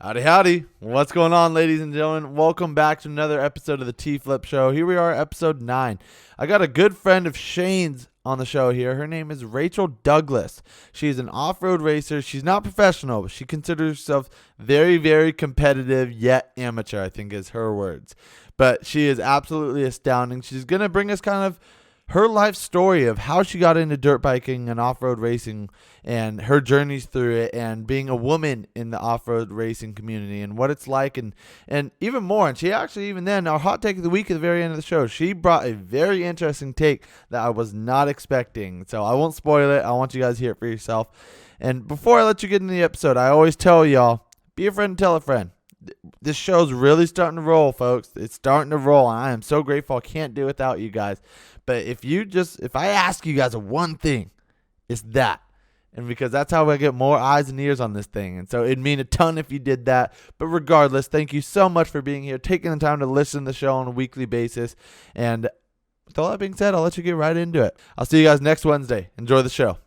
Howdy, howdy. What's going on, ladies and gentlemen? Welcome back to another episode of the Tflip Show. Here we are, episode 9. I got a good friend of Shane's on the show here. Her name is Rachel Douglas. She's an off-road racer. She's not professional, but she considers herself very, very competitive, yet amateur, I think is her words. But she is absolutely astounding. She's going to bring us kind of her life story of how she got into dirt biking and off-road racing and her journeys through it and being a woman in the off-road racing community and what it's like and even more. And she actually, even then, our hot take of the week at the very end of the show, she brought a very interesting take that I was not expecting. So I won't spoil it. I want you guys to hear it for yourself. And before I let you get into the episode, I always tell y'all, be a friend and tell a friend. This show's really starting to roll, folks. It's starting to roll, and I am so grateful. I can't do it without you guys. But if I ask you guys one thing, it's that. And because that's how I get more eyes and ears on this thing. And so it'd mean a ton if you did that. But regardless, thank you so much for being here, taking the time to listen to the show on a weekly basis. And with all that being said, I'll let you get right into it. I'll see you guys next Wednesday. Enjoy the show.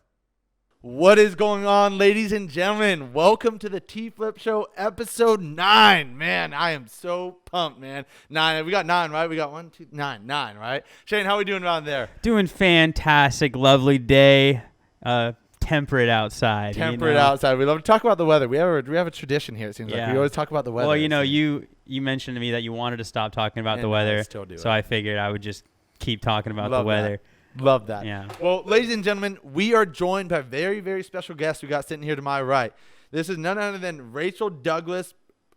What is going on, ladies and gentlemen? Welcome to the Tflip Show, episode 9. Man, I am so pumped, man. 9. We got 9, right? We got 1, 2, 9, right? Shane, how are we doing around there? Doing fantastic. Lovely day. Temperate outside. Outside. We love to talk about the weather. We have a tradition here, it seems like. We always talk about the weather. Well, you mentioned to me that you wanted to stop talking about the weather. So I figured I would just keep talking about the weather. Love that. Yeah. Well, ladies and gentlemen, we are joined by a very, very special guest we got sitting here to my right. This is none other than Rachel Douglas,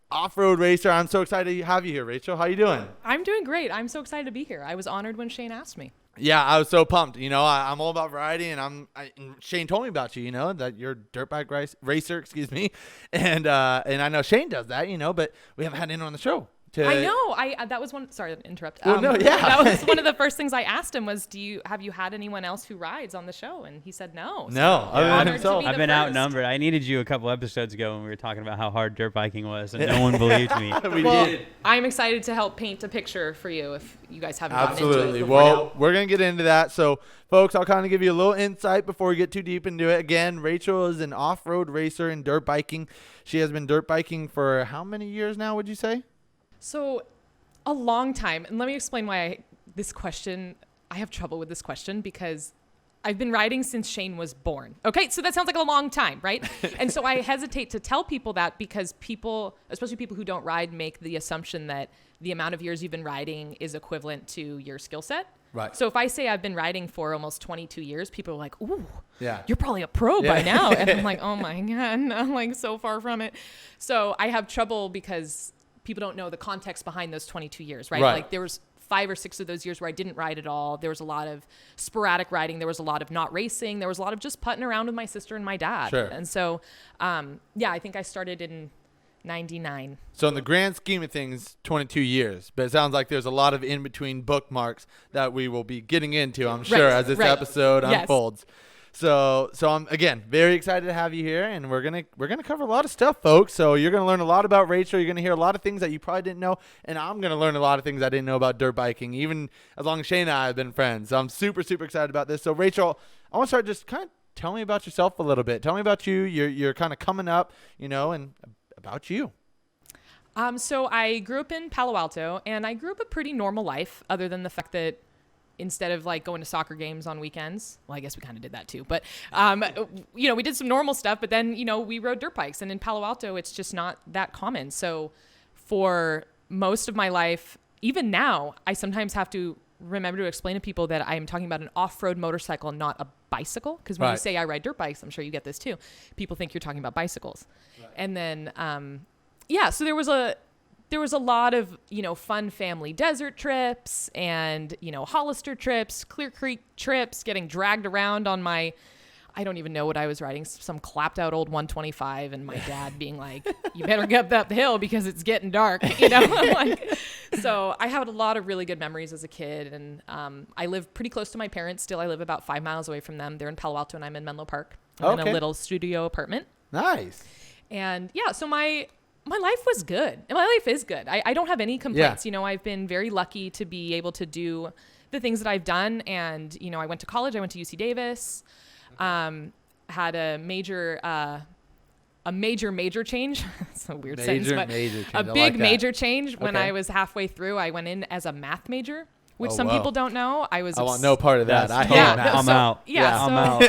off-road racer. I'm so excited to have you here, Rachel. How you doing? I'm doing great. I'm so excited to be here. I was honored when Shane asked me. Yeah, I was so pumped. You know, I'm all about variety, and Shane told me about you. You know that you're a dirt bike racer, and I know Shane does that. You know, but we haven't had anyone on the show. I know. That was one. Sorry to interrupt. Well, no, yeah. That was one of the first things I asked him was, have you had anyone else who rides on the show? And he said no. No, other than himself. I've been outnumbered. I needed you a couple episodes ago when we were talking about how hard dirt biking was, and no one believed me. We did. I'm excited to help paint a picture for you if you guys haven't gotten into it. Absolutely. Well, we're going to get into that. So, folks, I'll kind of give you a little insight before we get too deep into it. Again, Rachel is an off-road racer in dirt biking. She has been dirt biking for how many years now, would you say? So, a long time. And let me explain why I have trouble with this question because I've been riding since Shane was born. Okay, so that sounds like a long time, right? And so I hesitate to tell people that because people, especially people who don't ride, make the assumption that the amount of years you've been riding is equivalent to your skill set. Right. So if I say I've been riding for almost 22 years, people are like, ooh, yeah, you're probably a pro by now. And I'm like, oh my God, I'm like so far from it. So I have trouble because people don't know the context behind those 22 years, right? Like there was 5 or 6 of those years where I didn't ride at all. There was a lot of sporadic riding. There was a lot of not racing. There was a lot of just putting around with my sister and my dad. Sure. And so, I think I started in 99. So in the grand scheme of things, 22 years. But it sounds like there's a lot of in-between bookmarks that we will be getting into, I'm sure, as this episode unfolds. So I'm, again, very excited to have you here, and we're gonna cover a lot of stuff, folks. So you're gonna learn a lot about Rachel. You're gonna hear a lot of things that you probably didn't know, and I'm gonna learn a lot of things I didn't know about dirt biking, even as long as Shane and I have been friends. So I'm super, super excited about this. So Rachel, I want to start just kind of tell me about yourself a little bit. Tell me about you. You're kind of coming up, you know, and about you. So I grew up in Palo Alto, and I grew up a pretty normal life, other than the fact that instead of like going to soccer games on weekends, well, I guess we kind of did that too, but, we did some normal stuff, but then, we rode dirt bikes, and in Palo Alto, it's just not that common. So for most of my life, even now, I sometimes have to remember to explain to people that I am talking about an off-road motorcycle, not a bicycle. Because when you say I ride dirt bikes, I'm sure you get this too. People think you're talking about bicycles. Right. And then, so there was a lot of, fun family desert trips and, Hollister trips, Clear Creek trips, getting dragged around on my, I don't even know what I was riding, some clapped out old 125, and my dad being like, you better get up the hill because it's getting dark, So I had a lot of really good memories as a kid, and I live pretty close to my parents still. I live about 5 miles away from them. They're in Palo Alto, and I'm in Menlo Park. I'm in a little studio apartment. Nice. And so my life was good. And my life is good. I don't have any complaints. Yeah. I've been very lucky to be able to do the things that I've done. And, I went to college. I went to UC Davis, had a major a major change. It's a weird sentence, but major change. a big major change when I was halfway through. I went in as a math major, which some people don't know. I want no part of that. I hate math. I'm out. Yeah, I'm out.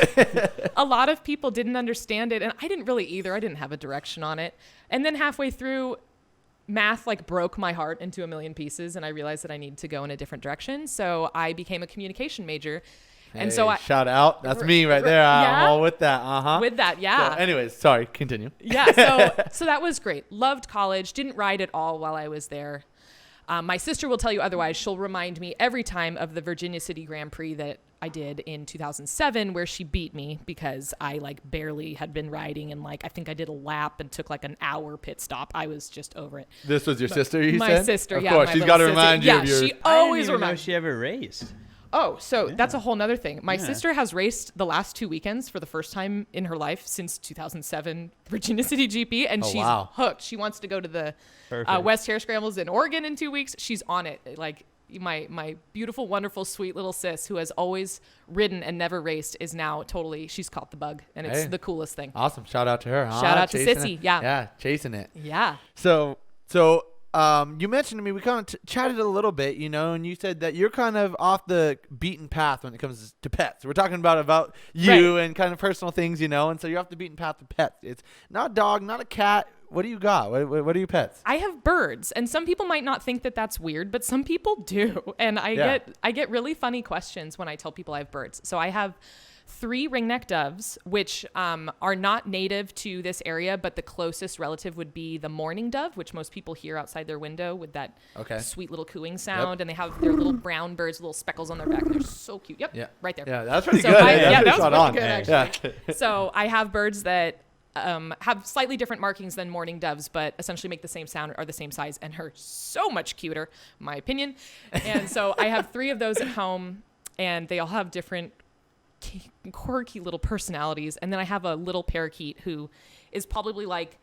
A lot of people didn't understand it, and I didn't really either. I didn't have a direction on it. And then halfway through, math like broke my heart into a million pieces, and I realized that I needed to go in a different direction. So I became a communication major. And so shout out. That's me right there. I'm all with that. With that, yeah. So anyways, sorry, continue. Yeah, so that was great. Loved college. Didn't ride at all while I was there. My sister will tell you otherwise. She'll remind me every time of the Virginia City Grand Prix that I did in 2007, where she beat me because I like barely had been riding, and like I think I did a lap and took like an hour pit stop. I was just over it. This was your sister, you said? My sister, of course, she's got to remind you of your... she always reminds reminds me. She ever raced. Oh, so that's a whole nother thing. My sister has raced the last 2 weekends for the first time in her life since 2007 Virginia City GP, and she's hooked. She wants to go to the West Hare Scrambles in Oregon in 2 weeks. She's on it. Like my beautiful, wonderful, sweet little sis who has always ridden and never raced is now she's caught the bug, and it's the coolest thing. Awesome. Shout out to her. Shout out to Sissy. Yeah. Yeah, chasing it. Yeah. So you mentioned to me, we kind of chatted a little bit, and you said that you're kind of off the beaten path when it comes to pets. We're talking about you and kind of personal things, and so you're off the beaten path of pets. It's not a dog, not a cat. What do you got? What are your pets? I have birds, and some people might not think that that's weird, but some people do. And I get really funny questions when I tell people I have birds. So I have 3 ringneck doves, which are not native to this area, but the closest relative would be the mourning dove, which most people hear outside their window with that sweet little cooing sound. Yep. And they have their little brown birds, little speckles on their back. And they're so cute. Yep, right there. Yeah, that's pretty good. That was pretty good, actually. Yeah. So I have birds that have slightly different markings than mourning doves, but essentially make the same sound, are the same size, and are so much cuter, in my opinion. And so I have 3 of those at home, and they all have different quirky little personalities. And then I have a little parakeet who is probably like,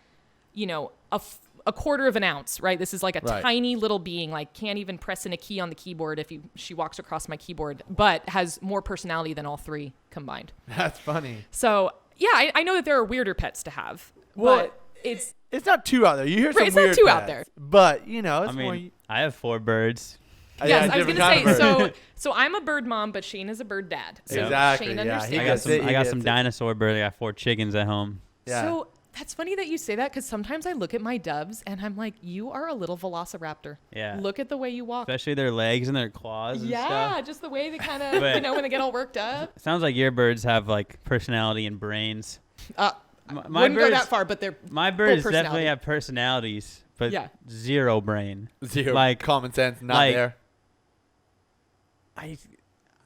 a quarter of an ounce, right? This is like a tiny little being, like can't even press in a key on the keyboard she walks across my keyboard, but has more personality than all 3 combined. That's funny. So yeah, I know that there are weirder pets to have, but it's not too out there. You hear some weird it's not too pets, out there. But it's I have 4 birds. Yes, I was going to say, so I'm a bird mom, but Shane is a bird dad. So exactly. Shane understands. I got some dinosaur birds. I got 4 chickens at home. Yeah. So that's funny that you say that, because sometimes I look at my doves and I'm like, you are a little velociraptor. Yeah. Look at the way you walk. Especially their legs and their claws and stuff. Yeah, just the way they kind of, when they get all worked up. It sounds like your birds have like personality and brains. My wouldn't go that far, but they're my birds definitely have personalities, but zero brain. Zero. Like common sense, not there.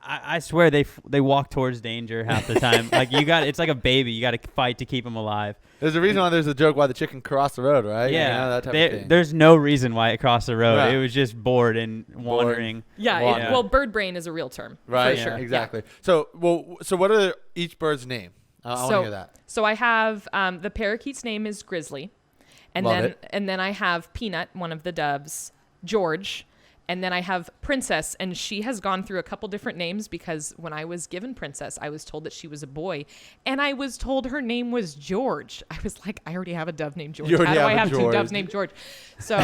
I swear they walk towards danger half the time. It's like a baby. You got to fight to keep them alive. There's a reason why there's a joke why the chicken crossed the road, right? Yeah, that type of thing. There's no reason why it crossed the road. Right. It was just bored and wandering. Yeah, well, bird brain is a real term, right? For sure. Exactly. Yeah. So what are each bird's name? I want to hear that. So I have the parakeet's name is Grizzly, and then I have Peanut, one of the doves, George. And then I have Princess, and she has gone through a couple different names, because when I was given Princess, I was told that she was a boy, and I was told her name was George. I was like, I already have a dove named George. How do I have 2 doves named George? So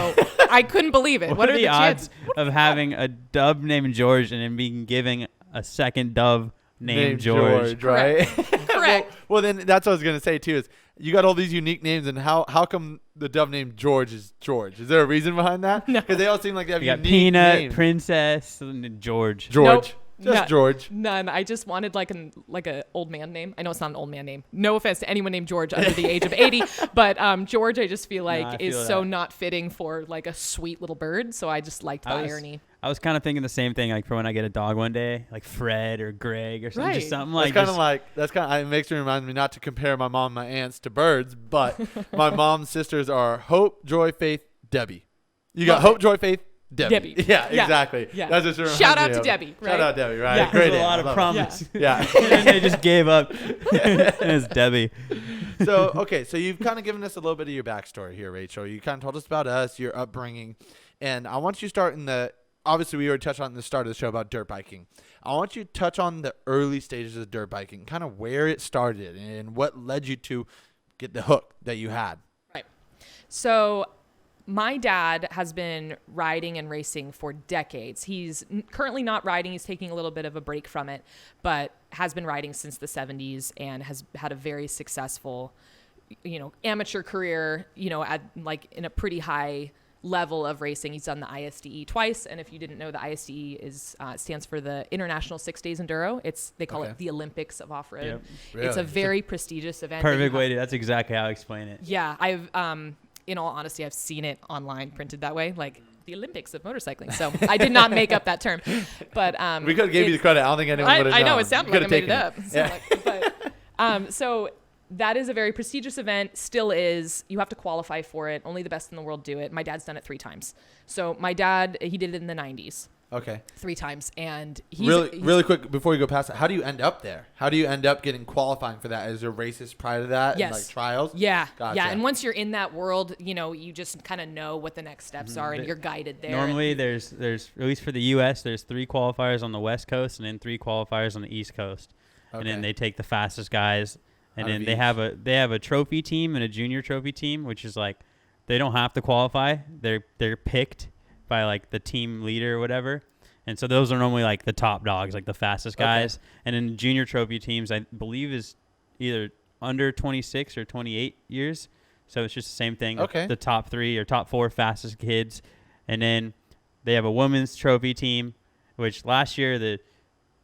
I couldn't believe it. What are the odds of having a dove named George and then being given a second dove named George? Right? Correct. Well, then that's what I was going to say, too, is you got all these unique names, and how come the dove named George is George? Is there a reason behind that? No. Because they all seem like they have unique Peanut, names. Princess, and George. George. Nope. George. None. I just wanted like a old man name. I know it's not an old man name. No offense to anyone named George under the age of 80, but George I just feel like is so not fitting for like a sweet little bird. So I just liked the irony. I was kind of thinking the same thing, like for when I get a dog one day, like Fred or Greg or something. Right. It makes me remind me not to compare my mom and my aunts to birds, but my mom's sisters are Hope, Joy, Faith, Debbie. You got Hope, Joy, Faith, Debbie. Yeah, exactly. Yeah. That's just shout out to Debbie. Right? Shout out Debbie. Right. Yeah. Great. There's a lot of promise. Yeah. And they just gave up. It's Debbie. So you've kind of given us a little bit of your backstory here, Rachel. You kind of told us about us, your upbringing, and I want you to start obviously we already touched on the start of the show about dirt biking. I want you to touch on the early stages of dirt biking, kind of where it started and what led you to get the hook that you had? Right. So my dad has been riding and racing for decades. He's currently not riding. He's taking a little bit of a break from it, but has been riding since the 70s and has had a very successful, amateur career, at like in a pretty high level of racing. He's done the ISDE twice. And if you didn't know, the ISDE stands for the International 6 Days Enduro. They call it the Olympics of off-road. Yep. Really? It's a very prestigious event. Perfect way to, that's exactly how I explain it. Yeah. In all honesty, I've seen it online printed that way, like the Olympics of motorcycling. So I did not make up that term, but we could have gave you the credit. I don't think anyone would have known. I know it sounded like I made it up. Yeah. So that is a very prestigious event. Still is. You have to qualify for it. Only the best in the world do it. My dad's done it 3 times. So my dad, he did it in the 90s. Okay. 3 times, and he's really quick before you go past it. How do you end up there? How do you end up getting qualifying for that? Is there races prior to that? Yes. And like trials? Yeah. Gotcha. Yeah. And once you're in that world, you just kind of know what the next steps are, and you're guided there. Normally, there's at least for the U.S. there's 3 qualifiers on the West Coast and then 3 qualifiers on the East Coast, and then they take the fastest guys, and then they have a trophy team and a junior trophy team, which is like they don't have to qualify. They're picked by like the team leader or whatever. And so those are normally like the top dogs, like the fastest guys. Okay. And then junior trophy teams, I believe, is either under 26 or 28 years. So it's just the same thing. Okay. The top 3 or top 4 fastest kids. And then they have a women's trophy team, which last year the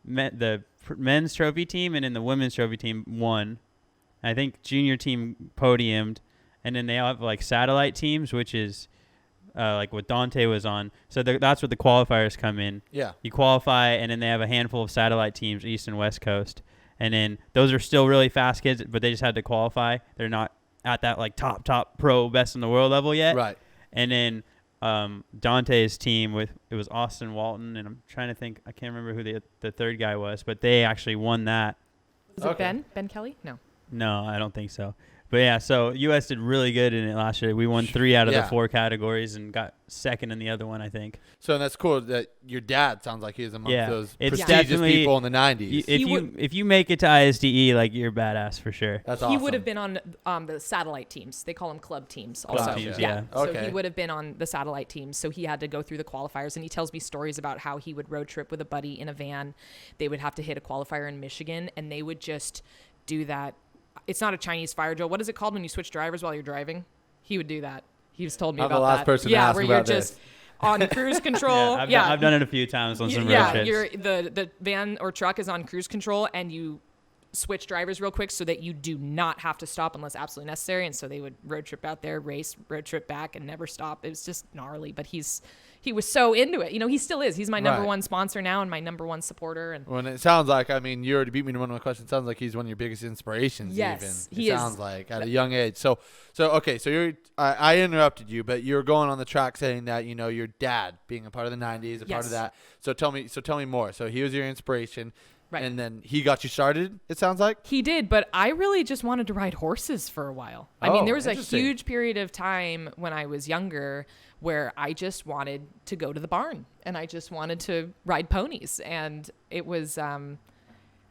men's trophy team and then the women's trophy team won. I think junior team podiumed. And then they have like satellite teams, which is like what Dante was on. So that's where the qualifiers come in. Yeah. You qualify, and then they have a handful of satellite teams, East and West Coast. And then those are still really fast kids, but they just had to qualify. They're not at that like top pro best in the world level yet. Right. And then Dante's team it was Austin Walton, and I'm trying to think, I can't remember who the third guy was, but they actually won that. Was it Ben Kelly? No, I don't think so. But yeah, so U.S. did really good in it last year. We won 3 out of the 4 categories and got second in the other one, I think. So that's cool that your dad sounds like he's among those prestigious people in the 90s. If you make it to ISDE, like, you're badass for sure. That's awesome. He would have been on the satellite teams. They call them club teams also. Club teams, yeah. So he would have been on the satellite teams. So he had to go through the qualifiers. And he tells me stories about how he would road trip with a buddy in a van. They would have to hit a qualifier in Michigan, and they would just do that. It's not a Chinese fire drill. What is it called when you switch drivers while you're driving? He would do that. He's told me about that. I'm the last person to ask where about you're just on cruise control. I've done it a few times on some road trips. The van or truck is on cruise control, and you switch drivers real quick so that you do not have to stop unless absolutely necessary. And so they would road trip out there, race, road trip back, and never stop. It was just gnarly, but he was so into it. He still is. He's my number one sponsor now and my number one supporter. And it sounds like, you already beat me to one of my questions. It sounds like he's one of your biggest inspirations. Yes, he is. Sounds like at a young age. So you're. I interrupted you, but you're going on the track saying that your dad being a part of the '90s, part of that. So tell me more. So he was your inspiration. Right. And then he got you started, it sounds like? He did, but I really just wanted to ride horses for a while. There was a huge period of time when I was younger where I just wanted to go to the barn and I just wanted to ride ponies. And it was,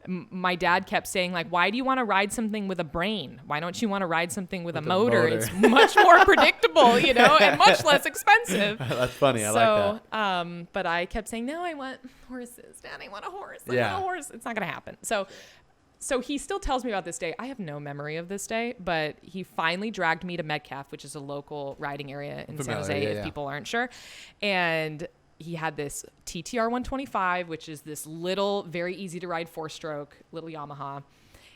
my dad kept saying, like, why do you want to ride something with a brain? Why don't you want to ride something with a motor? It's much more predictable, and much less expensive. That's funny. I like that. But I kept saying, no, I want horses. Dad, I want a horse. I want a horse. It's not going to happen. So he still tells me about this day. I have no memory of this day, but he finally dragged me to Metcalf, which is a local riding area in San Jose, if people aren't sure. And he had this TTR 125, which is this little, very easy to ride 4-stroke little Yamaha.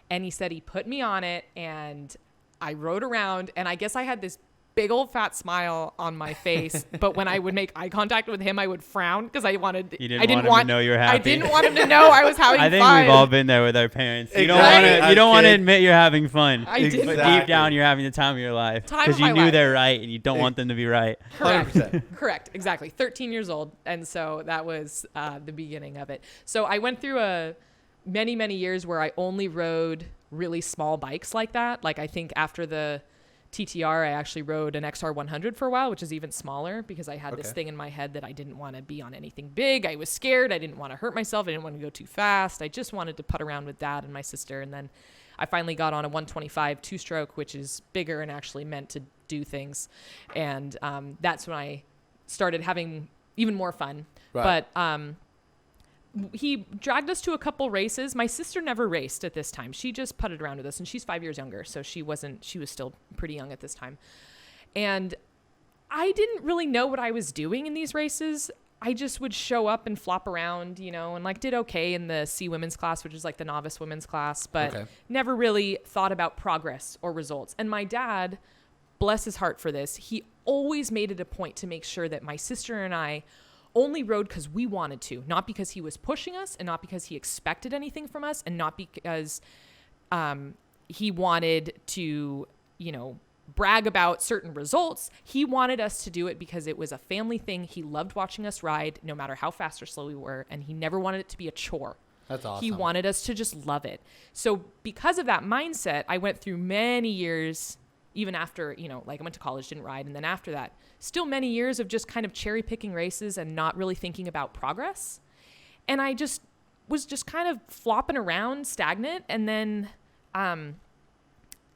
And he said he put me on it and I rode around, and I guess I had this big old fat smile on my face. But when I would make eye contact with him, I would frown because I didn't want him to know you're happy. I didn't want him to know I was having fun. I think we've all been there with our parents. Exactly. You don't want to admit you're having fun. I did. But deep down, you're having the time of your life because you knew they're right and you don't want them to be right. Correct. 100%. Correct. Exactly. 13 years old. And so that was the beginning of it. So I went through many, many years where I only rode really small bikes like that. Like I think after the TTR, I actually rode an XR100 for a while, which is even smaller because I had this thing in my head that I didn't want to be on anything big. I was scared. I didn't want to hurt myself. I didn't want to go too fast. I just wanted to putt around with Dad and my sister. And then I finally got on a 125 two-stroke, which is bigger and actually meant to do things. And that's when I started having even more fun. Right. But he dragged us to a couple races. My sister never raced at this time. She just putted around with us, and she's 5 years younger, so she was still pretty young at this time. And I didn't really know what I was doing in these races. I just would show up and flop around, and like did okay in the C women's class, which is like the novice women's class, but never really thought about progress or results. And my dad, bless his heart for this, he always made it a point to make sure that my sister and I only rode because we wanted to, not because he was pushing us and not because he expected anything from us and not because he wanted to, brag about certain results. He wanted us to do it because it was a family thing. He loved watching us ride no matter how fast or slow we were, and he never wanted it to be a chore. That's awesome. He wanted us to just love it. So because of that mindset, I went through many years, even after, like I went to college, didn't ride. And then after that, still many years of just kind of cherry picking races and not really thinking about progress. And I just was just kind of flopping around stagnant. And then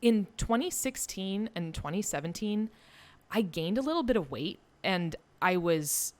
in 2016 and 2017, I gained a little bit of weight and I was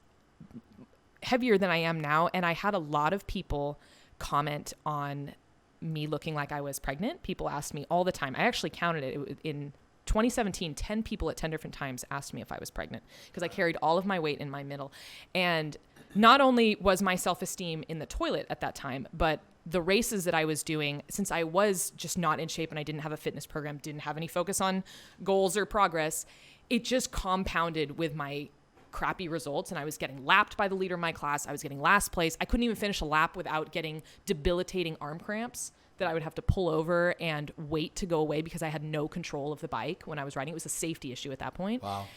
heavier than I am now. And I had a lot of people comment on me looking like I was pregnant. People asked me all the time. I actually counted it in 2017, 10 people at 10 different times asked me if I was pregnant because I carried all of my weight in my middle. And not only was my self-esteem in the toilet at that time, but the races that I was doing, since I was just not in shape and I didn't have a fitness program, didn't have any focus on goals or progress, it just compounded with my crappy results. And I was getting lapped by the leader of my class. I was getting last place. I couldn't even finish a lap without getting debilitating arm cramps that I would have to pull over and wait to go away because I had no control of the bike when I was riding. It was a safety issue at that point. Wow.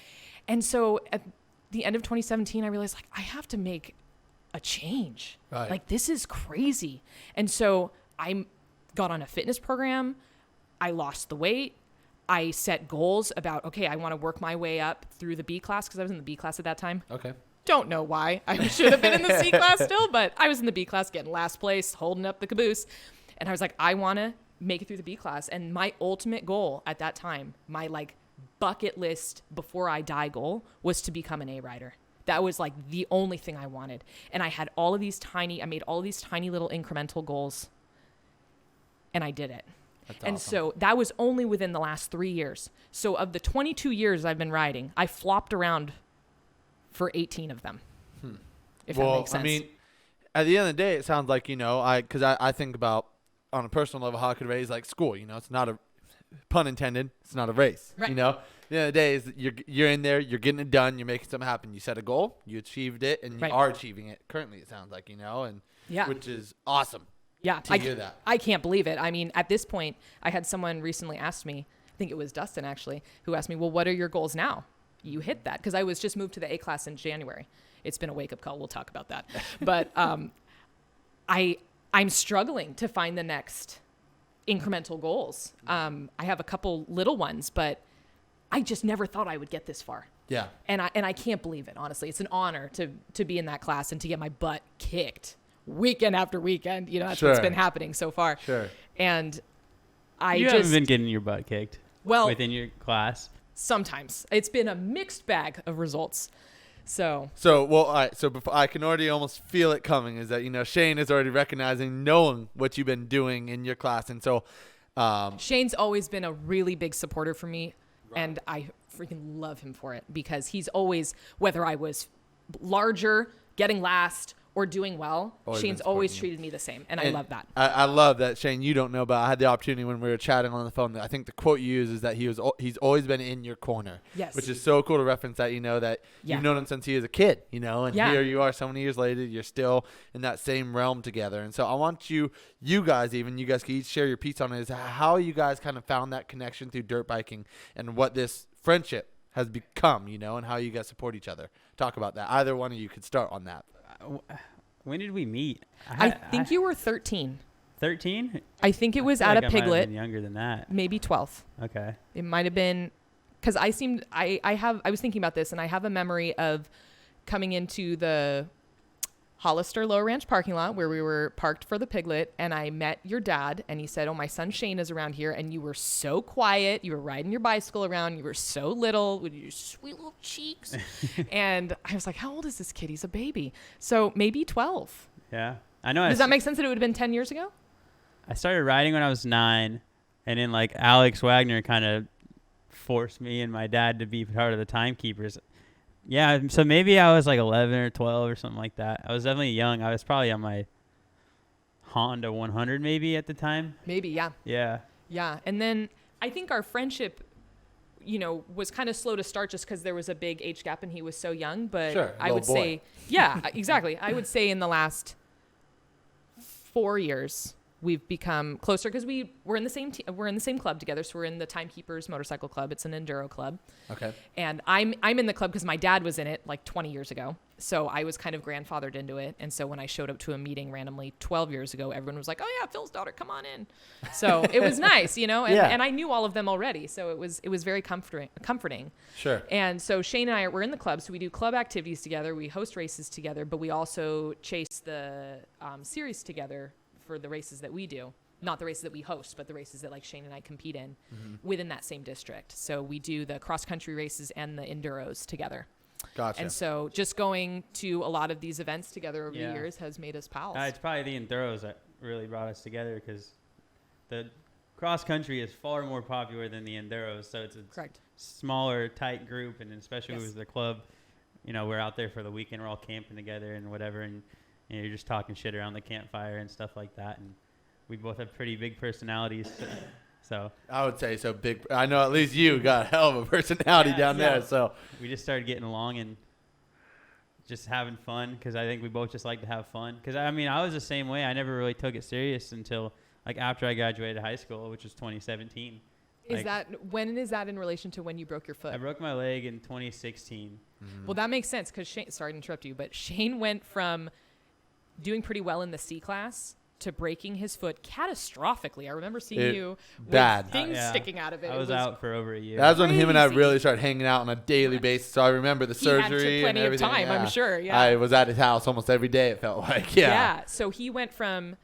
And so at the end of 2017, I realized like I have to make a change. Right. Like this is crazy. And so I got on a fitness program. I lost the weight. I set goals about, okay, I want to work my way up through the B class because I was in the B class at that time. Okay. Don't know why. I should have been in the C class still, but I was in the B class getting last place, holding up the caboose. And I was like, I want to make it through the B class. And my ultimate goal at that time, my like bucket list before I die goal was to become an A rider. That was like the only thing I wanted. And I had I made all of these tiny little incremental goals and I did it. That's and awesome. so that was only within the last 3 years. So of the 22 years I've been riding, I flopped around for 18 of them. If that makes sense. I mean, at the end of the day, it sounds like, I think about on a personal level how I could raise like school, it's not a pun intended. It's not a race, Right. At the end of the day is you're in there, you're getting it done. You're making something happen. You set a goal, you achieved it, and you Right. are achieving it currently. It sounds like, and Yeah. which is awesome. Yeah, to hear that. I can't believe it. I mean, at this point, I had someone recently ask me, I think it was Dustin actually, who asked me, well, what are your goals now? You hit that. Because I was just moved to the A class in January. It's been a wake-up call. We'll talk about that. But I'm struggling to find the next incremental goals. I have a couple little ones, but I just never thought I would get this far. Yeah. And I can't believe it, honestly. It's an honor to be in that class and to get my butt kicked weekend after weekend. That's Sure. what's been happening so far. Sure. And You haven't been getting your butt kicked within your class. Sometimes it's been a mixed bag of results. So All right. So before, I can already almost feel it coming. Is that Shane is already recognizing, knowing what you've been doing in your class, and so Shane's always been a really big supporter for me, and I freaking love him for it because he's always, whether I was larger, getting last, or doing well, Always Shane's been always supporting you. treated me the same, and I love that. I love that, Shane. You don't know, but I had the opportunity when we were chatting on the phone. I think the quote you use is that he's always been in your corner. Yes. Which is so cool to reference that. That Yeah. you've known him since he was a kid. And Yeah. here you are, so many years later, you're still in that same realm together. And so I want you guys can each share your piece on it, is how you guys kind of found that connection through dirt biking and what this friendship has become. And how you guys support each other. Talk about that. Either one of you could start on that. When did we meet? I think you were 13. 13? I think it was I at feel a like I might have Piglet, been younger than that. maybe 12. Okay. It might have been because I was thinking about this, and I have a memory of coming into the Hollister Low Ranch parking lot where we were parked for the piglet, and I met your dad, and he said, oh, my son Shane is around here, and you were so quiet. You were riding your bicycle around. You were so little with your sweet little cheeks. And I was like, how old is this kid? He's a baby. So maybe 12. Yeah. I know. Does that make sense that it would have been 10 years ago? I started riding when I was 9, and then like Alex Wagner kind of forced me and my dad to be part of the timekeepers. Yeah, so maybe I was like 11 or 12 or something like that. I was definitely young. I was probably on my Honda 100 maybe at the time. Maybe, yeah. Yeah. Yeah. And then I think our friendship, was kind of slow to start just because there was a big age gap and he was so young. But Sure, I would say, yeah, exactly. I would say in the last 4 years, we've become closer because we're in the same we're in the same club together. So we're in the Timekeepers Motorcycle Club. It's an enduro club. Okay. And I'm in the club because my dad was in it like 20 years ago. So I was kind of grandfathered into it. And so when I showed up to a meeting randomly 12 years ago, everyone was like, oh yeah, Phil's daughter, come on in. So it was nice, and, Yeah. and I knew all of them already. So it was very comforting. Sure. And so Shane and I, we're in the club. So we do club activities together. We host races together, but we also chase the series together for the races that we do. Not the races that we host, but the races that like Shane and I compete in within that same district. So we do the cross country races and the enduros together. Gotcha. And so just going to a lot of these events together over the years has made us pals. It's probably the enduros that really brought us together because the cross country is far more popular than the enduros. So it's a Correct. smaller, tight group, and especially Yes. with the club, we're out there for the weekend. We're all camping together and whatever, and you're just talking shit around the campfire and stuff like that. And we both have pretty big personalities. So I would say so big. I know at least you got a hell of a personality down there. So we just started getting along and just having fun because I think we both just like to have fun. Because, I was the same way. I never really took it serious until like after I graduated high school, which was 2017. When is that in relation to when you broke your foot? I broke my leg in 2016. Well, that makes sense because sorry to interrupt you, but Shane went from doing pretty well in the C class to breaking his foot catastrophically. I remember seeing you with bad. things sticking out of it. I was out for over a year. That's when him and I Crazy. really started hanging out on a daily basis. So I remember the He had surgery and plenty of everything. time, I'm sure. Yeah. I was at his house almost every day, it felt like. Yeah. So he went from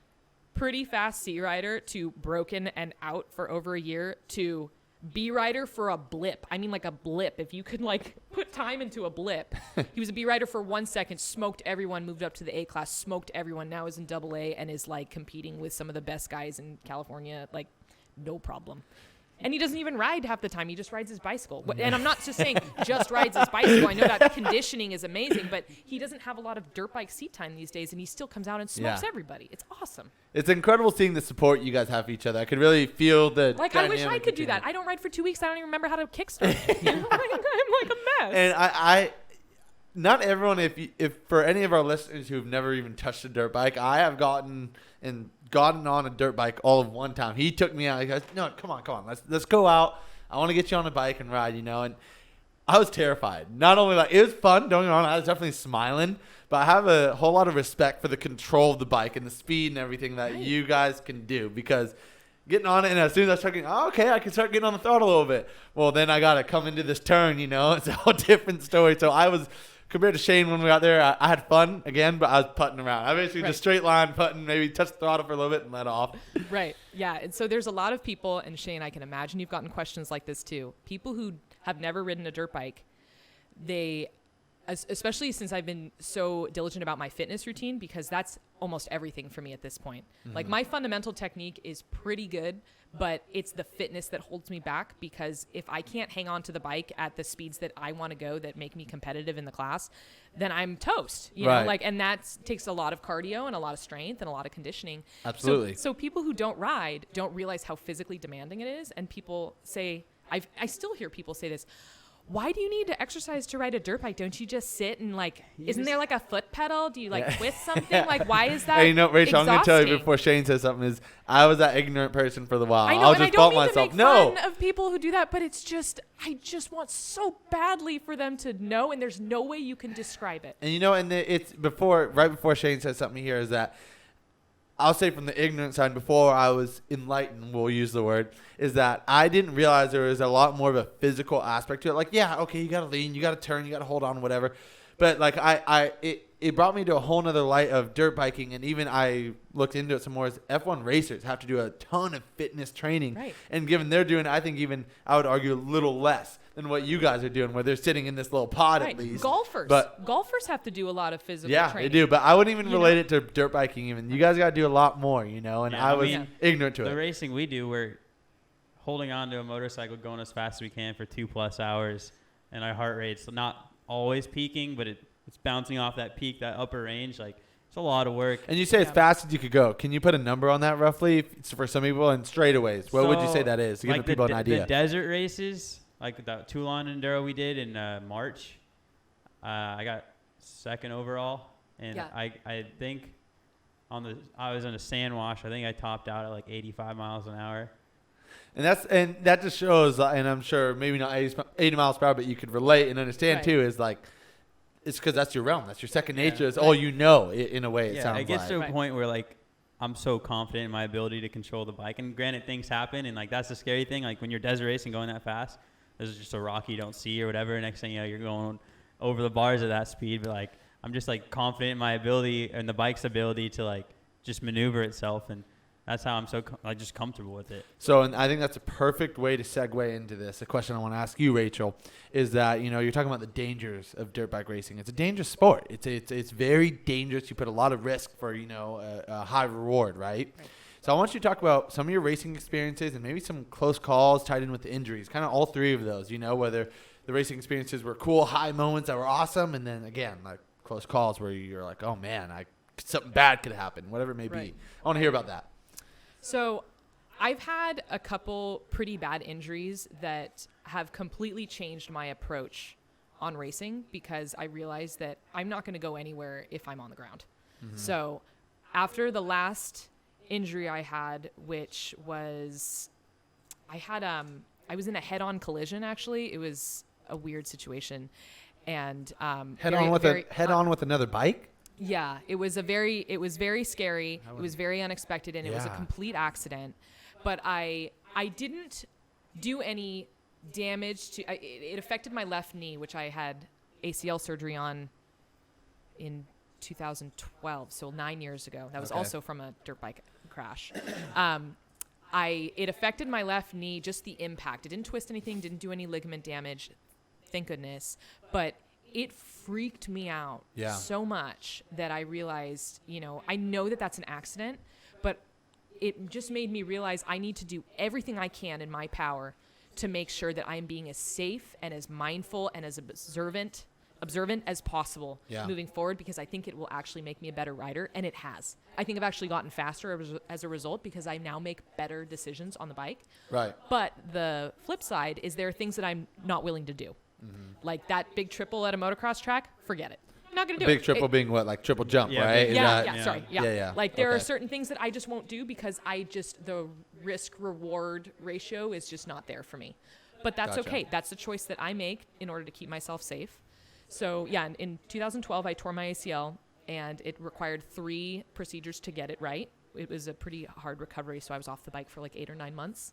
pretty fast C rider to broken and out for over a year to B rider for a blip. I mean, like a blip. If you could like put time into a blip. He was a B rider for 1 second, smoked everyone, moved up to the A class, smoked everyone, now is in double A and is like competing with some of the best guys in California, like no problem. And he doesn't even ride half the time. He just rides his bicycle. And I'm not just saying just rides his bicycle. I know that conditioning is amazing, but he doesn't have a lot of dirt bike seat time these days, and he still comes out and smokes everybody. It's awesome. It's incredible seeing the support you guys have for each other. I could really feel the Like, I wish I dynamic could do between that. I don't ride for 2 weeks. I don't even remember how to kickstart. I'm like a mess. And I not everyone, if for any of our listeners who've never even touched a dirt bike, I have gotten on a dirt bike all of one time. He took me out. He goes, no, come on, let's go out. I want to get you on a bike and ride, and I was terrified. Not only it was fun, don't get me wrong, I was definitely smiling, but I have a whole lot of respect for the control of the bike and the speed and everything that you guys can do, because getting on it, and as soon as I start getting, I can start getting on the throttle a little bit. Well, then I got to come into this turn, it's a whole different story. So I was, compared to Shane when we got there, I had fun again, but I was putting around. I basically just straight line putting, maybe touch the throttle for a little bit and let off. Right. Yeah. And so there's a lot of people, and Shane, I can imagine you've gotten questions like this too. People who have never ridden a dirt bike, especially since I've been so diligent about my fitness routine, because that's almost everything for me at this point. Like, my fundamental technique is pretty good, but it's the fitness that holds me back, because if I can't hang on to the bike at the speeds that I want to go that make me competitive in the class, then I'm toast, you know, and that takes a lot of cardio and a lot of strength and a lot of conditioning. Absolutely. So people who don't ride don't realize how physically demanding it is. And people say, I still hear people say this, why do you need to exercise to ride a dirt bike? Don't you just sit and isn't there like a foot pedal? Do you twist something? Like, why is that? Hey, Rachel, exhausting? I'm going to tell you before Shane says something is I was that ignorant person for the while. I know, I'll and just I don't fault mean to myself. make No. fun of people who do that, but it's just, I just want so badly for them to know, and there's no way you can describe it. And it's right before Shane says something here is that I'll say from the ignorant side, before I was enlightened, we'll use the word, is that I didn't realize there was a lot more of a physical aspect to it. Like, yeah, okay, you got to lean, you got to turn, you got to hold on, whatever. But like it brought me to a whole nother light of dirt biking, and even I looked into it some more. As F1 racers have to do a ton of fitness training, Right. and given they're doing, I think even I would argue a little less than what you guys are doing, where they're sitting in this little pod Right. at least. Golfers have to do a lot of physical Yeah, training. they do. But I wouldn't even You relate know? it to dirt biking. Even you guys got to do a lot more, And Yeah, I I was mean, ignorant to The it. racing we do, we're holding on to a motorcycle, going as fast as we can for 2+ hours, and our heart rate's not always peaking, but it's bouncing off that peak, that upper range. Like, it's a lot of work. And you say as Yeah. fast as you could go. Can you put a number on that roughly for some people and straightaways? What would you say that is to give like the people an idea? The desert races, like the Toulon Enduro we did in March, I got second overall, and Yeah. I think I was on a sand wash. I think I topped out at like 85 miles an hour. And that just shows, and I'm sure maybe not 80 miles per hour, but you could relate and understand Right. too. Is like it's because that's your realm, that's your second nature. Yeah. It's all you know. In a way, it sounds it gets like. to a Right. point where like I'm so confident in my ability to control the bike. And granted, things happen, and like that's the scary thing. Like when you're desert racing going that fast, there's just a rock you don't see or whatever. Next thing you know, you're going over the bars at that speed. But like I'm just like confident in my ability and the bike's ability to like just maneuver itself, and that's how I'm so just comfortable with it. So, and I think that's a perfect way to segue into this. A question I want to ask you, Rachel, is that you're talking about the dangers of dirt bike racing. It's a dangerous sport. It's very dangerous. You put a lot of risk for a high reward, right? So I want you to talk about some of your racing experiences and maybe some close calls tied in with the injuries. Kind of all three of those. Whether the racing experiences were cool, high moments that were awesome, and then again like close calls where you're like, oh man, something bad could happen, whatever it may Right. be. I want to hear about that. So I've had a couple pretty bad injuries that have completely changed my approach on racing because I realized that I'm not going to go anywhere if I'm on the ground. Mm-hmm. So after the last injury I had, which was I was in a head-on collision. Actually, it was a weird situation, and Head on with another bike. Yeah, it was very scary. It was very unexpected, and it was a Yeah. complete accident. But I didn't do any damage to. It affected my left knee, which I had ACL surgery on in 2012, so 9 years ago. That was Okay. also from a dirt bike crash. It affected my left knee, just the impact. It didn't twist anything, didn't do any ligament damage, thank goodness. But it freaked me out Yeah. so much that I realized, I know that that's an accident, but it just made me realize I need to do everything I can in my power to make sure that I'm being as safe and as mindful and as observant as possible Yeah. moving forward, because I think it will actually make me a better rider, and it has. I think I've actually gotten faster as a result because I now make better decisions on the bike. Right. But the flip side is there are things that I'm not willing to do. Like that big triple at a motocross track, forget it. I'm not going to do it. Big triple being what, like triple jump, Yeah, right? big- Is Yeah, that- yeah, sorry. Yeah. Yeah. Like there are Okay. certain things that I just won't do because the risk reward ratio is just not there for me. But that's Gotcha. okay. That's the choice that I make in order to keep myself safe. So yeah, in 2012, I tore my ACL and it required 3 procedures to get it right. It was a pretty hard recovery. So I was off the bike for like 8 or 9 months.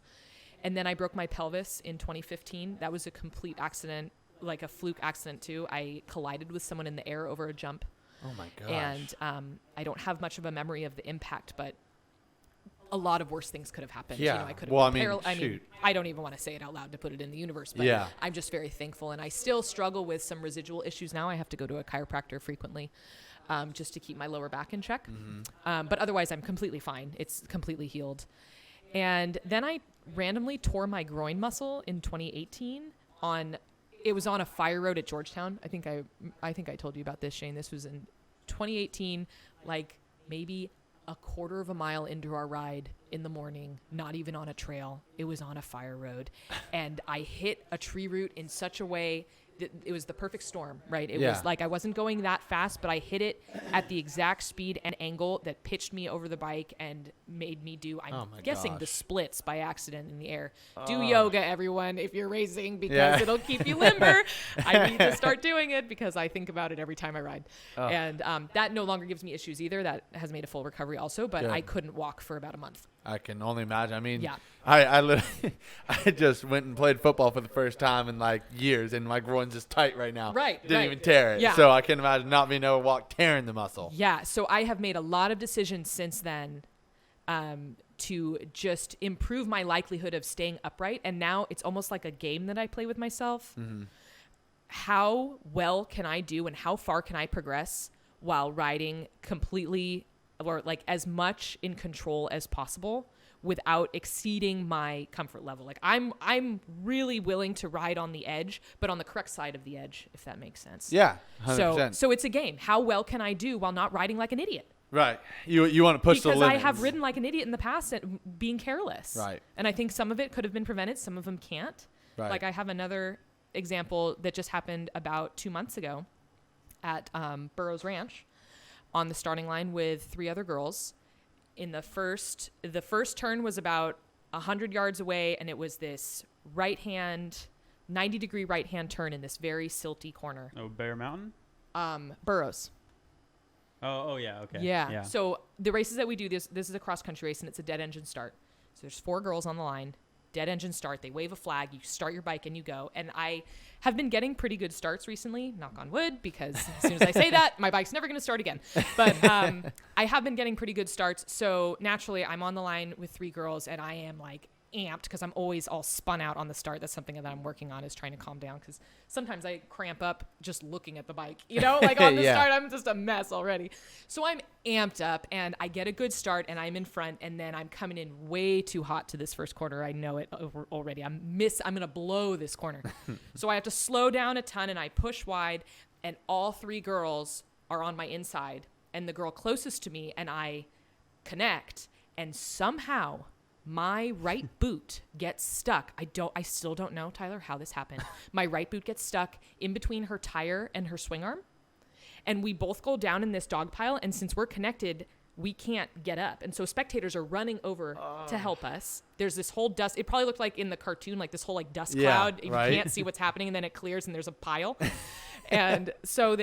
And then I broke my pelvis in 2015. That was a complete accident, like a fluke accident too. I collided with someone in the air over a jump. Oh my gosh. And I don't have much of a memory of the impact, but a lot of worse things could have happened. Yeah. I could have Well, been I mean, shoot. I don't even want to say it out loud to put it in the universe, but Yeah. I'm just very thankful. And I still struggle with some residual issues now. I have to go to a chiropractor frequently just to keep my lower back in check. But otherwise, I'm completely fine. It's completely healed. And then I randomly tore my groin muscle in 2018 it was on a fire road at Georgetown. I think I told you about this, Shane. This was in 2018, like maybe a quarter of a mile into our ride in the morning, not even on a trail. It was on a fire road. And I hit a tree root in such a way that it was the perfect storm, right? It Yeah. was like I wasn't going that fast, but I hit it at the exact speed and angle that pitched me over the bike and made me do, I'm Oh my guessing, the gosh. splits by accident in the air. Do yoga, everyone, if you're racing, because Yeah. it'll keep you limber. I need to start doing it because I think about it every time I ride. And that no longer gives me issues either. That has made a full recovery also, but Good. I couldn't walk for about a month. I can only imagine. I mean, Yeah. I literally, I just went and played football for the first time in like years, and my groin's just tight right now. Right, Didn't right. even tear it. Yeah. So I can imagine not being able to walk, tearing the muscle. Yeah. So I have made a lot of decisions since then to just improve my likelihood of staying upright. And now it's almost like a game that I play with myself. Mm-hmm. How well can I do and how far can I progress while riding completely or like as much in control as possible without exceeding my comfort level? Like I'm really willing to ride on the edge, but on the correct side of the edge, if that makes sense. Yeah, 100%. So it's a game. How well can I do while not riding like an idiot? Right. You want to push the Because limits. I have ridden like an idiot in the past at being careless. Right. And I think some of it could have been prevented. Some of them can't. Right. Like I have another example that just happened about 2 months ago at Burroughs Ranch on the starting line with 3 other girls. In the first turn was about 100 yards away, and it was this right hand, 90-degree right hand turn in this very silty corner. Oh, Bear Mountain? Burroughs. Oh, yeah, okay. Yeah. So the races that we do, this is a cross country race, and it's a dead engine start. So there's 4 girls on the line, dead engine start. They wave a flag. You start your bike and you go. And I have been getting pretty good starts recently, knock on wood, because as soon as I say that, my bike's never going to start again. But I have been getting pretty good starts. So naturally, I'm on the line with 3 girls, and I am like amped because I'm always all spun out on the start. That's something that I'm working on, is trying to calm down, because sometimes I cramp up just looking at the bike, like on the Yeah. start, I'm just a mess already. So I'm amped up and I get a good start and I'm in front, and then I'm coming in way too hot to this first corner. I know it already. I'm going to blow this corner. So I have to slow down a ton, and I push wide, and all 3 girls are on my inside, and the girl closest to me and I connect, and somehow my right boot gets stuck. I still don't know, Tyler, how this happened. My right boot gets stuck in between her tire and her swing arm. And we both go down in this dog pile. And since we're connected, we can't get up. And so spectators are running over to help us. There's this whole dust. It probably looked like in the cartoon, like this whole like dust cloud. You right. can't see what's happening, and then it clears and there's a pile. And so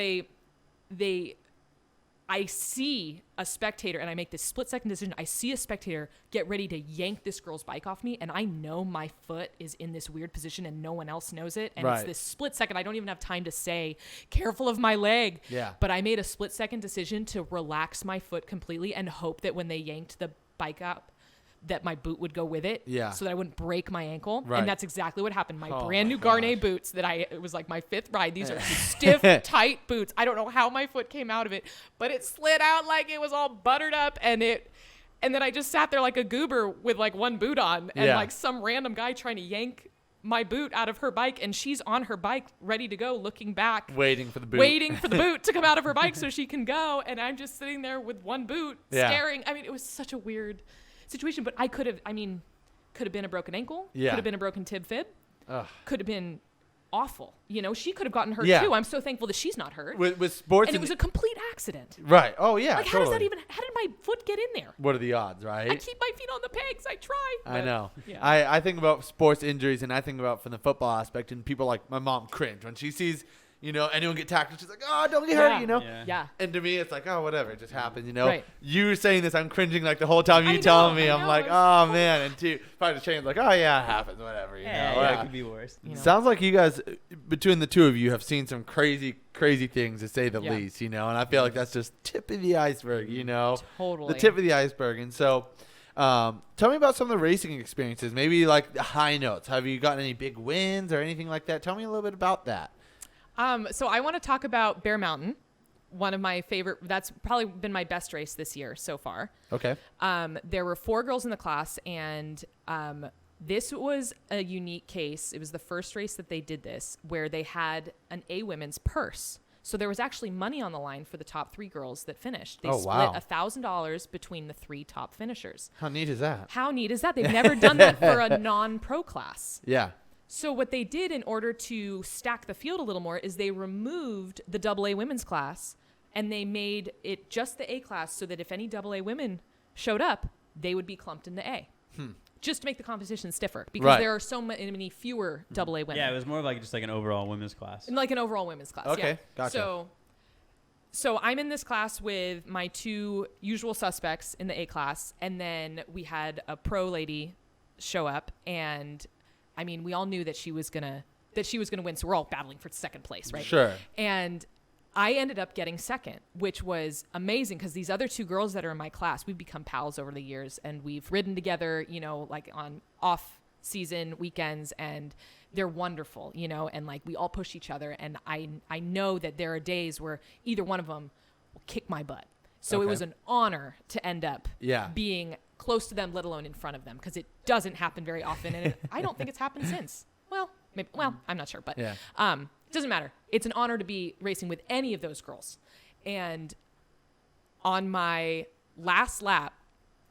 I see a spectator, and I make this split-second decision. I see a spectator get ready to yank this girl's bike off me, and I know my foot is in this weird position and no one else knows it. And Right. It's this split second. I don't even have time to say, careful of my leg. Yeah. But I made a split-second decision to relax my foot completely and hope that when they yanked the bike up, that my boot would go with it, Yeah. so that I wouldn't break my ankle. Right. And that's exactly what happened. My Oh brand my new Garnet gosh. boots that it was like my 5th ride. These are stiff, tight boots. I don't know how my foot came out of it, but it slid out like it was all buttered up, and then I just sat there like a goober with like one boot on, and Yeah. like some random guy trying to yank my boot out of her bike, and she's on her bike ready to go, looking back, Waiting for the boot. waiting for the boot to come out of her bike so she can go, and I'm just sitting there with one boot staring. I mean, it was such a weird situation, but could have been a broken ankle, Yeah. could have been a broken tib fib, Ugh. could have been awful. She could have gotten hurt Yeah. too. I'm so thankful that she's not hurt. With sports, And it was a complete accident. right. Oh yeah. Like, totally. how did my foot get in there? What are the odds, right? I keep my feet on the pegs. I try. I but- know. Yeah. I think about sports injuries, and I think about from the football aspect, and people like my mom cringe when she sees, anyone get tackled. She's like, oh, don't get Yeah. hurt, Yeah. Yeah. And to me, it's like, oh, whatever, it just happened, Right. You saying this, I'm cringing like the whole time I you telling know, me. I I'm know, like, it's oh, man. And probably Shane's like, oh, yeah, it happens, whatever, Yeah, know. it could be worse. You know. Sounds like you guys, between the two of you, have seen some crazy, crazy things, to say the Yeah. least, and I feel like that's just tip of the iceberg, Totally. the tip of the iceberg. And so tell me about some of the racing experiences, maybe like the high notes. Have you gotten any big wins or anything like that? Tell me a little bit about that. So I want to talk about Bear Mountain, one of my favorite. That's probably been my best race this year so far. Okay. There were 4 girls in the class, and this was a unique case. It was the first race that they did this, where they had an A women's purse. So there was actually money on the line for the top 3 girls that finished. They Oh, split wow. $1,000 between the 3 top finishers. How neat is that? How neat is that? They've never done that for a non-pro class. Yeah. So what they did in order to stack the field a little more is they removed the AA women's class, and they made it just the A class, so that if any AA women showed up, they would be clumped into A. Just to make the competition stiffer, because Right. there are so many fewer AA women. Yeah, it was more of like just like an overall women's class. Like an overall women's class. Okay, yeah. gotcha. So So I'm in this class with my two usual suspects in the A class, and then we had a pro lady show up, and I mean, we all knew that she was gonna win, so we're all battling for second place, right? Sure. And I ended up getting second, which was amazing because these other two girls that are in my class, we've become pals over the years, and we've ridden together, you know, like on off-season weekends, and they're wonderful, you know, and like we all push each other, and I know that there are days where either one of them will kick my butt. So it was an honor to end up being close to them, let alone in front of them, because it doesn't happen very often, and I don't think it's happened since. Well, maybe. Well, I'm not sure, but it doesn't matter. It's an honor to be racing with any of those girls. And on my last lap,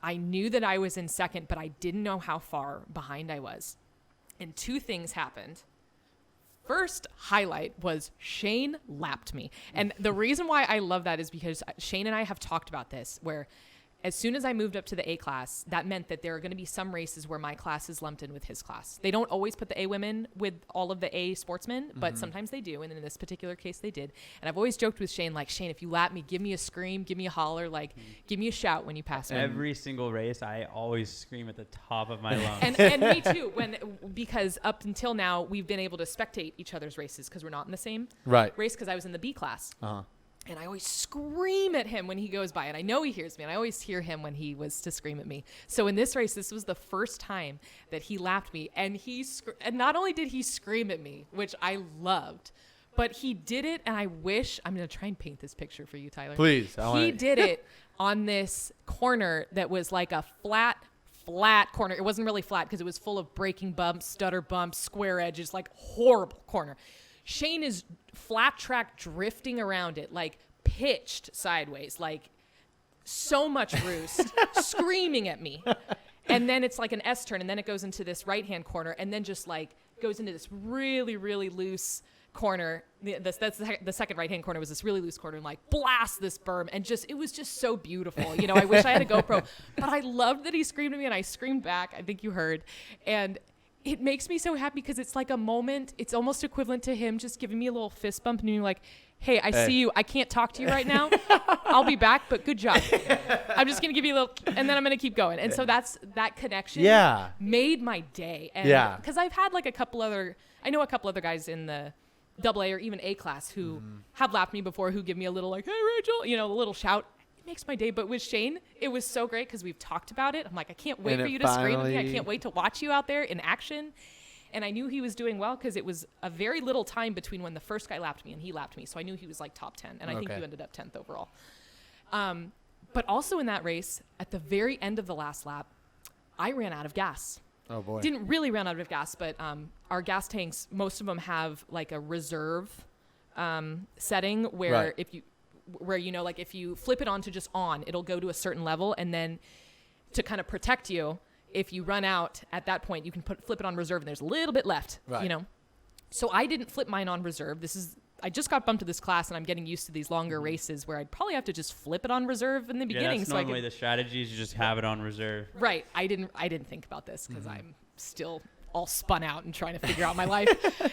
I knew that I was in second, but I didn't know how far behind I was. And two things happened. First highlight was Shane lapped me. And the reason why I love that is because Shane and I have talked about this, where as soon as I moved up to the A class, that meant that there are going to be some races where my class is lumped in with his class. They don't always put the A women with all of the A sportsmen, but sometimes they do. And in this particular case, they did. And I've always joked with Shane, like, Shane, if you lap me, give me a scream, give me a holler, like, give me a shout when you pass me. Every single race, I always scream at the top of my lungs. And me too, because up until now, we've been able to spectate each other's races because we're not in the same race, because I was in the B class. And I always scream at him when he goes by. And I know he hears me. And I always hear him when he was to scream at me. So in this race, this was the first time that he lapped me. And and not only did he scream at me, which I loved, but he did it. And I'm going to try and paint this picture for you, Tyler. Please. He did it on this corner that was like a flat corner. It wasn't really flat because it was full of braking bumps, stutter bumps, square edges, like horrible corner. Shane is flat track drifting around it, like pitched sideways, like so much roost, screaming at me. And then it's like an S turn, and then it goes into this right-hand corner, and then just like goes into this really, really loose corner. That's the second right-hand corner was this really loose corner, and like blast this berm, and it was just so beautiful. You know, I wish I had a GoPro, but I loved that he screamed at me, and I screamed back. I think you heard. And it makes me so happy because it's like a moment. It's almost equivalent to him just giving me a little fist bump and being like, hey, I see you. I can't talk to you right now. I'll be back, but good job. I'm just going to give you a little, and then I'm going to keep going. And so that connection made my day. And because I've had like I know a couple other guys in the AA or even A class who have lapped me before, who give me a little like, hey, Rachel, you know, a little shout. It makes my day. But with Shane, it was so great because we've talked about it. I'm like, I can't wait for you to scream at me. I can't wait to watch you out there in action. And I knew he was doing well because it was a very little time between when the first guy lapped me and he lapped me. So I knew he was like top 10. And I think you ended up 10th overall. But also in that race, at the very end of the last lap, I ran out of gas. Oh, boy. Didn't really run out of gas, but our gas tanks, most of them have like a reserve setting where if you flip it on to just on, it'll go to a certain level. And then to kind of protect you, if you run out at that point, you can flip it on reserve and there's a little bit left, you know? So I didn't flip mine on reserve. I just got bumped to this class and I'm getting used to these longer races where I'd probably have to just flip it on reserve in the beginning. That's normally the strategy is you just have it on reserve. Right. I didn't think about this because I'm still all spun out and trying to figure out my life.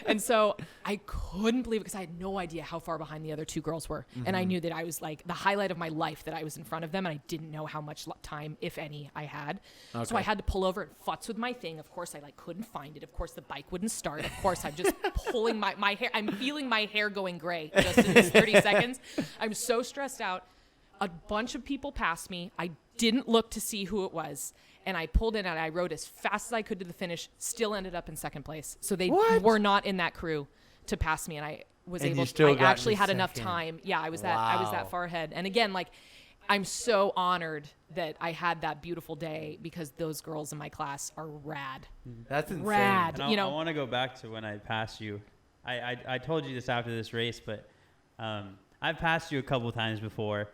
And so I couldn't believe it because I had no idea how far behind the other two girls were. And I knew that I was like the highlight of my life, that I was in front of them, and I didn't know how much time, if any, I had. So I had to pull over and futz with my thing. Of course, I couldn't find it. Of course, the bike wouldn't start. Of course, I'm just pulling my hair. I'm feeling my hair going gray just in this 30 seconds. I'm so stressed out. A bunch of people passed me. I didn't look to see who it was. And I pulled in and I rode as fast as I could to the finish, still ended up in second place. So they were not in that crew to pass me. And I was able to, I actually had enough time. Yeah, I was that far ahead. And again, like, I'm so honored that I had that beautiful day because those girls in my class are rad. That's insane. Rad. I want to go back to when I passed you. I told you this after this race, but I've passed you a couple times before.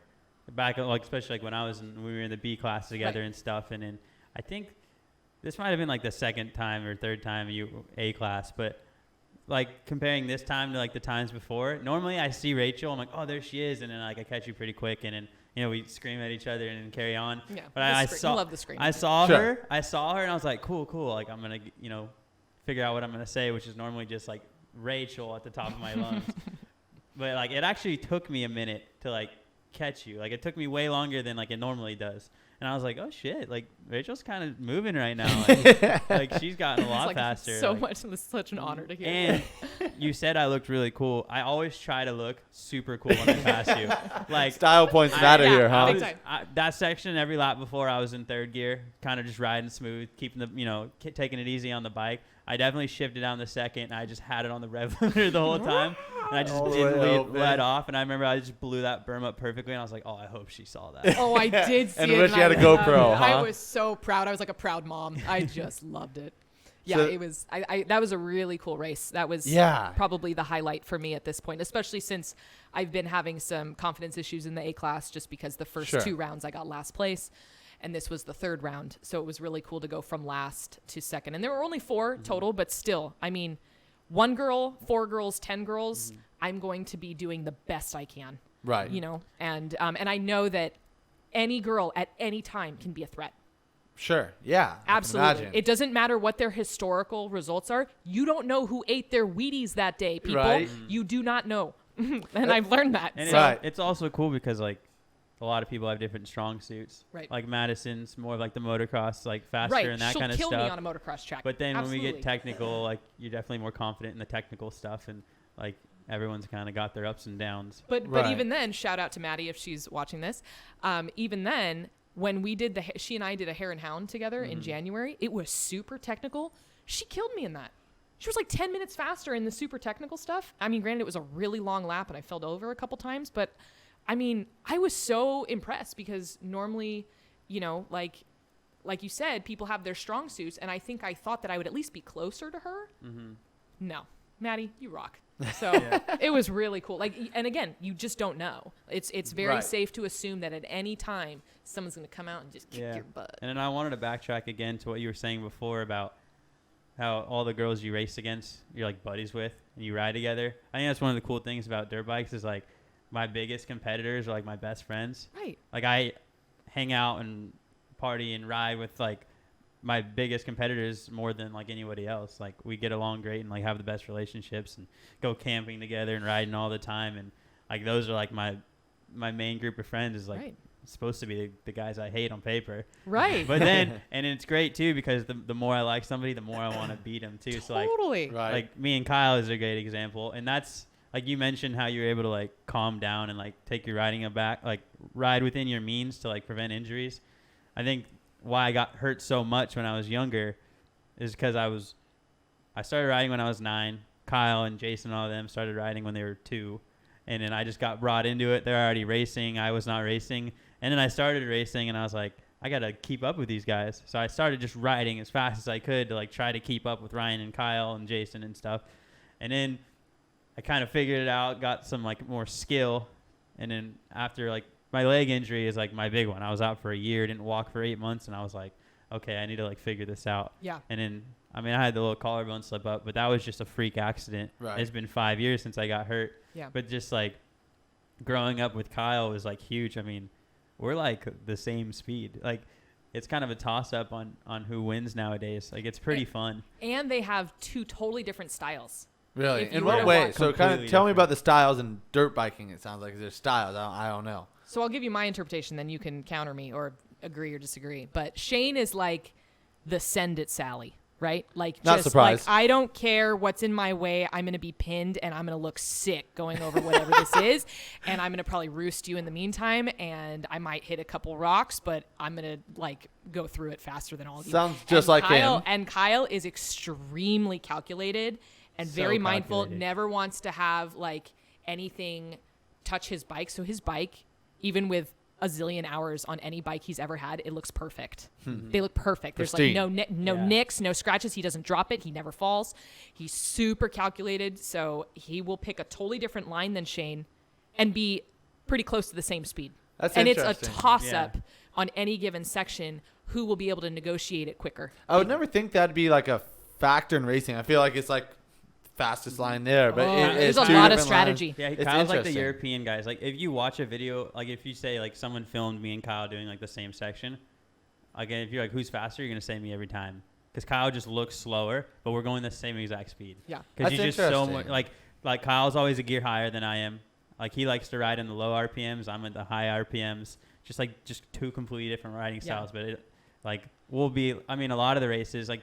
Back, like, especially like when we were in the B class together and stuff. And then I think this might have been like the second time or third time you A class, but like comparing this time to like the times before, normally I see Rachel, I'm like, oh, there she is. And then like I catch you pretty quick and then, you know, we scream at each other and then carry on. Yeah, but I love the scream. I saw her and I was like, cool. Like I'm going to, you know, figure out what I'm going to say, which is normally just like Rachel at the top of my lungs. But like, it actually took me a minute to like catch you. Like, it took me way longer than like it normally does. And I was like, oh shit, like Rachel's kind of moving right now. Like she's gotten a lot faster. So like, much. It's such an honor to hear. And you said I looked really cool. I always try to look super cool when I pass you. Like, Style points matter here, huh? big time. That section, every lap before, I was in third gear, kind of just riding smooth, keeping taking it easy on the bike. I definitely shifted down the second, and I just had it on the rev limiter the whole time, and I just didn't let off. And I remember I just blew that berm up perfectly, and I was like, "Oh, I hope she saw that." Oh, I did see And it. wish you had a GoPro, huh? I was so proud. I was like a proud mom. I just loved it. Yeah, So- it was. That was a really cool race. That was probably the highlight for me at this point, especially since I've been having some confidence issues in the A class just because the first 2 rounds I got last place. And this was the third round. So it was really cool to go from last to second. And there were only 4 total, but still, I mean, 1 girl, 4 girls, 10 girls, I'm going to be doing the best I can. Right. You know, and I know that any girl at any time can be a threat. Sure. Yeah. Absolutely. It doesn't matter what their historical results are. You don't know who ate their Wheaties that day, people. Right. You do not know. And I've learned that. And So. it's also cool because like a lot of people have different strong suits. Right. Like Madison's more of like the motocross, like faster Right. and that She'll kind of kill stuff. me on a motocross track. But then Absolutely. when we get technical, like you're definitely more confident in the technical stuff, and like everyone's kind of got their ups and downs. But Right. even then, shout out to Maddie if she's watching this. Even then, when we did she and I did a hare and hound together in January, it was super technical. She killed me in that. She was like 10 minutes faster in the super technical stuff. I mean, granted, it was a really long lap and I fell over a couple times, but I mean, I was so impressed because normally, you know, like you said, people have their strong suits, and I think I thought that I would at least be closer to her. No, Maddie, you rock. So it was really cool. Like, and again, you just don't know. It's very safe to assume that at any time someone's going to come out and just kick your butt. And then I wanted to backtrack again to what you were saying before about how all the girls you race against, you're like buddies with, and you ride together. I think that's one of the cool things about dirt bikes is like my biggest competitors are like my best friends. Right. Like I hang out and party and ride with like my biggest competitors more than like anybody else. Like we get along great and like have the best relationships and go camping together and riding all the time. And like those are like my main group of friends is like supposed to be the guys I hate on paper. Right. But then, and it's great too because the more I like somebody, the more I want to beat them too. So like, like me and Kyle is a great example. And that's like you mentioned how you were able to like calm down and like take your riding back, like ride within your means to like prevent injuries. I think why I got hurt so much when I was younger is because I started riding when I was 9. Kyle and Jason and all of them started riding when they were 2. And then I just got brought into it. They're already racing. I was not racing. And then I started racing and I was like, I got to keep up with these guys. So I started just riding as fast as I could to like try to keep up with Ryan and Kyle and Jason and stuff. And then I kind of figured it out, got some like more skill. And then after like my leg injury is like my big one. I was out for a year, didn't walk for 8 months. And I was like, okay, I need to like figure this out. Yeah. And then, I mean, I had the little collarbone slip up, but that was just a freak accident. Right. It's been 5 years since I got hurt. Yeah. But just like growing up with Kyle was like huge. I mean, we're like the same speed. Like it's kind of a toss up on who wins nowadays. Like it's pretty fun. And they have 2 totally different styles. Really? If you In were what to way? walk- So kind of Completely tell me different. about the styles in dirt biking. It sounds like there's styles. I don't know. So I'll give you my interpretation, then you can counter me or agree or disagree. But Shane is like the send it Sally, right? Like Not just surprised. like I don't care what's in my way. I'm gonna be pinned and I'm gonna look sick going over whatever this is, and I'm gonna probably roost you in the meantime. And I might hit a couple rocks, but I'm gonna like go through it faster than all of you. Sounds just And like Kyle, him. And Kyle is extremely calculated and So very mindful. calculated. Never wants to have like anything touch his bike. So his bike, even with a zillion hours on any bike he's ever had, it looks perfect. They look perfect. There's like Pristine. no nicks, no scratches. He doesn't drop it. He never falls. He's super calculated. So he will pick a totally different line than Shane and be pretty close to the same speed. That's and it's a interesting. toss up on any given section who will be able to negotiate it quicker. I would never think that'd be like a factor in racing. I feel like it's like fastest line there, but There's it's a 2 lot of different strategy. lines. Yeah, It's Kyle's like the interesting. European guys. Like if you watch a video, like if you say like someone filmed me and Kyle doing like the same section, again, if you're like who's faster, you're gonna say me every time because Kyle just looks slower, but we're going the same exact speed. Yeah. because That's he's just so interesting. much like like Kyle's always a gear higher than I am. Like he likes to ride in the low RPMs. I'm at the high RPMs. Just two completely different riding styles. But it, like we'll be. I mean, a lot of the races like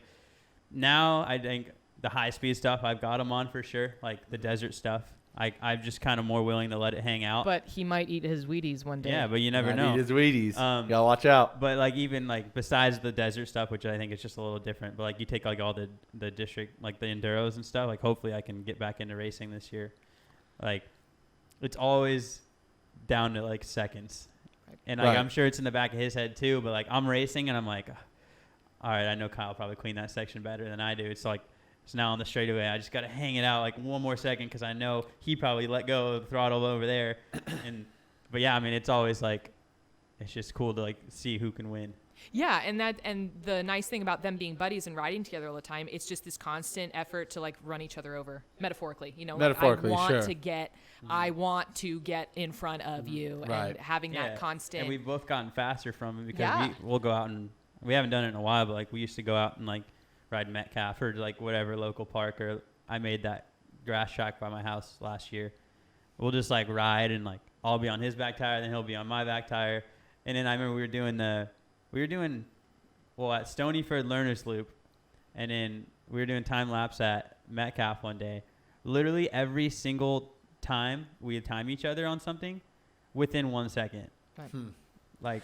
now I think the high speed stuff I've got him on for sure. Like the desert stuff. I'm just kind of more willing to let it hang out. But he might eat his Wheaties one day. Yeah, but you never know. Eat his Wheaties. Gotta watch out. But like even like besides the desert stuff, which I think is just a little different, but like you take like all the district, like the enduros and stuff, like hopefully I can get back into racing this year. Like it's always down to like seconds. And like I'm sure it's in the back of his head too, but like I'm racing and I'm like, all right, I know Kyle probably cleaned that section better than I do. It's like it's now on the straightaway. I just got to hang it out like one more second because I know he probably let go of the throttle over there. But yeah, I mean, it's always like, it's just cool to like see who can win. Yeah, and the nice thing about them being buddies and riding together all the time, it's just this constant effort to like run each other over metaphorically. You know, metaphorically, like, sure. I want to get in front of you, and having that constant. And we've both gotten faster from it because we'll go out and we haven't done it in a while, but like we used to go out and like ride Metcalf or like whatever local park, or I made that grass track by my house last year. We'll just like ride and like I'll be on his back tire, then he'll be on my back tire. And then I remember we were doing at Stonyford Learner's Loop, and then we were doing time lapse at Metcalf one day. Literally every single time we would time each other on something within 1 second. Like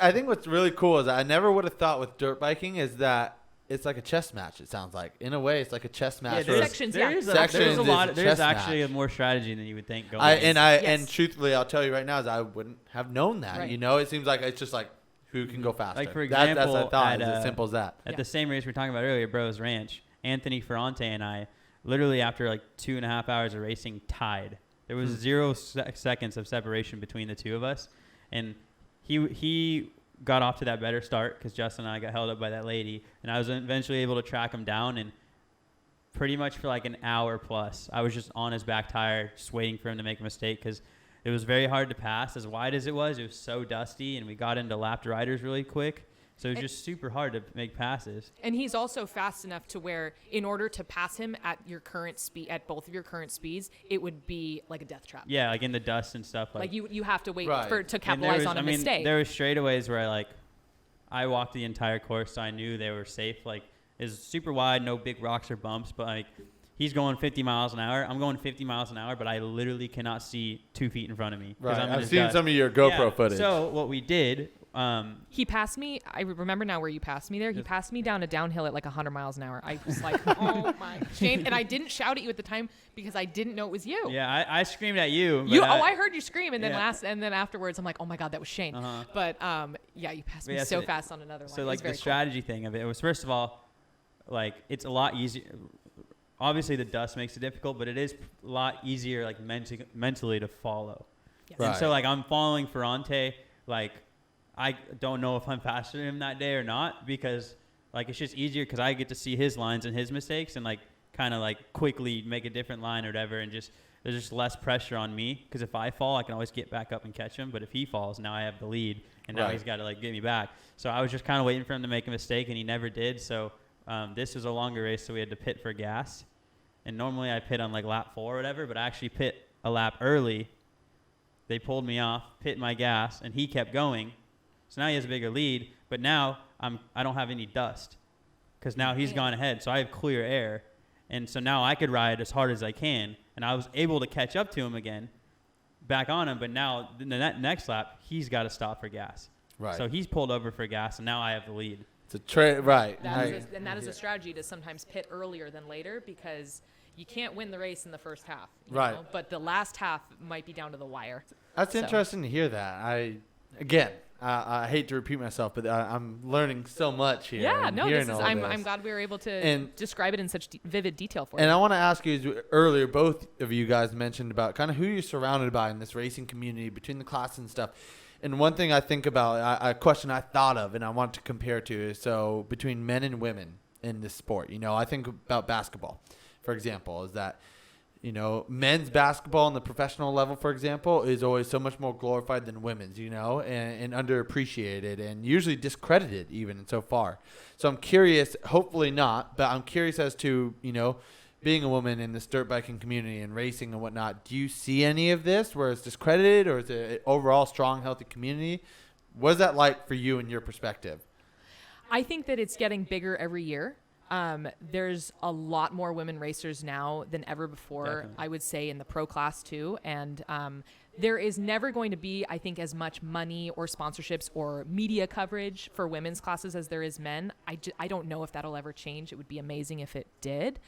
I think what's really cool is I never would have thought with dirt biking is that it's like a chess match. It sounds like in a way it's like a chess match. Yeah, sections. There's a lot. There's actually more strategy than you would think. And truthfully, I'll tell you right now, is I wouldn't have known that. Right. You know, it seems like it's just like who can go faster. Like for example, that's I thought. It's as simple as that. At the same race we were talking about earlier, Bros Ranch, Anthony Ferrante and I, literally after like 2.5 hours of racing, tied. There was 0 seconds of separation between the two of us, and he got off to that better start because Justin and I got held up by that lady, and I was eventually able to track him down, and pretty much for like an hour plus I was just on his back tire just waiting for him to make a mistake because it was very hard to pass. As wide as it was so dusty, and we got into lapped riders really quick, so it was just super hard to make passes. And he's also fast enough to where in order to pass him at your current speed, at both of your current speeds, it would be like a death trap. Yeah, like in the dust and stuff. Like you have to wait to capitalize on a mistake. There were straightaways where I walked the entire course, so I knew they were safe. Like it's super wide, no big rocks or bumps, but like he's going 50 miles an hour. I'm going 50 miles an hour, but I literally cannot see 2 feet in front of me. Right. I've seen some of your GoPro footage. So what we did. He passed me. I remember now where you passed me there. He passed me down a downhill at like 100 miles an hour. I was like, oh my Shane. And I didn't shout at you at the time because I didn't know it was you. Yeah, I screamed at you. I heard you scream, and then afterwards I'm like, oh my God, that was Shane. But you passed me so fast on another line. So like the strategy thing of it was, first of all, like it's a lot easier. Obviously the dust makes it difficult, but it is a lot easier like mentally to follow. Yes. Right. And so like I'm following Ferrante, like I don't know if I'm faster than him that day or not, because like it's just easier because I get to see his lines and his mistakes and like kind of like quickly make a different line or whatever, and just there's just less pressure on me because if I fall I can always get back up and catch him, but if he falls now I have the lead and now he's got to like get me back. So I was just kind of waiting for him to make a mistake and he never did. So this was a longer race, so we had to pit for gas, and normally I pit on like lap 4 or whatever, but I actually pit a lap early. They pulled me off, pit my gas, and he kept going. So now he has a bigger lead, but now I don't have any dust because now he's gone ahead. So I have clear air. And so now I could ride as hard as I can. And I was able to catch up to him again, back on him. But now in the next lap, he's got to stop for gas. Right. So he's pulled over for gas, and now I have the lead. It's a trade, right. That is a strategy to sometimes pit earlier than later because you can't win the race in the first half. You know? But the last half might be down to the wire. That's interesting to hear that. I hate to repeat myself, but I'm learning so much here. Yeah, no, I'm glad we were able to describe it in such vivid detail for you. And I want to ask you, earlier, both of you guys mentioned about kind of who you're surrounded by in this racing community between the classes and stuff. And one thing I think about, a question I thought of and I want to compare to is between men and women in this sport. I think about basketball, for example, is that men's basketball on the professional level, for example, is always so much more glorified than women's, and underappreciated and usually discredited even so far. So I'm curious, hopefully not, but I'm curious as to, being a woman in this dirt biking community and racing and whatnot, do you see any of this where it's discredited, or is it an overall strong, healthy community? What is that like for you and your perspective? I think that it's getting bigger every year. There's a lot more women racers now than ever before, Definitely. I would say in the pro class too. And there is never going to be, I think, as much money or sponsorships or media coverage for women's classes as there is men. I don't know if that'll ever change. It would be amazing if it did.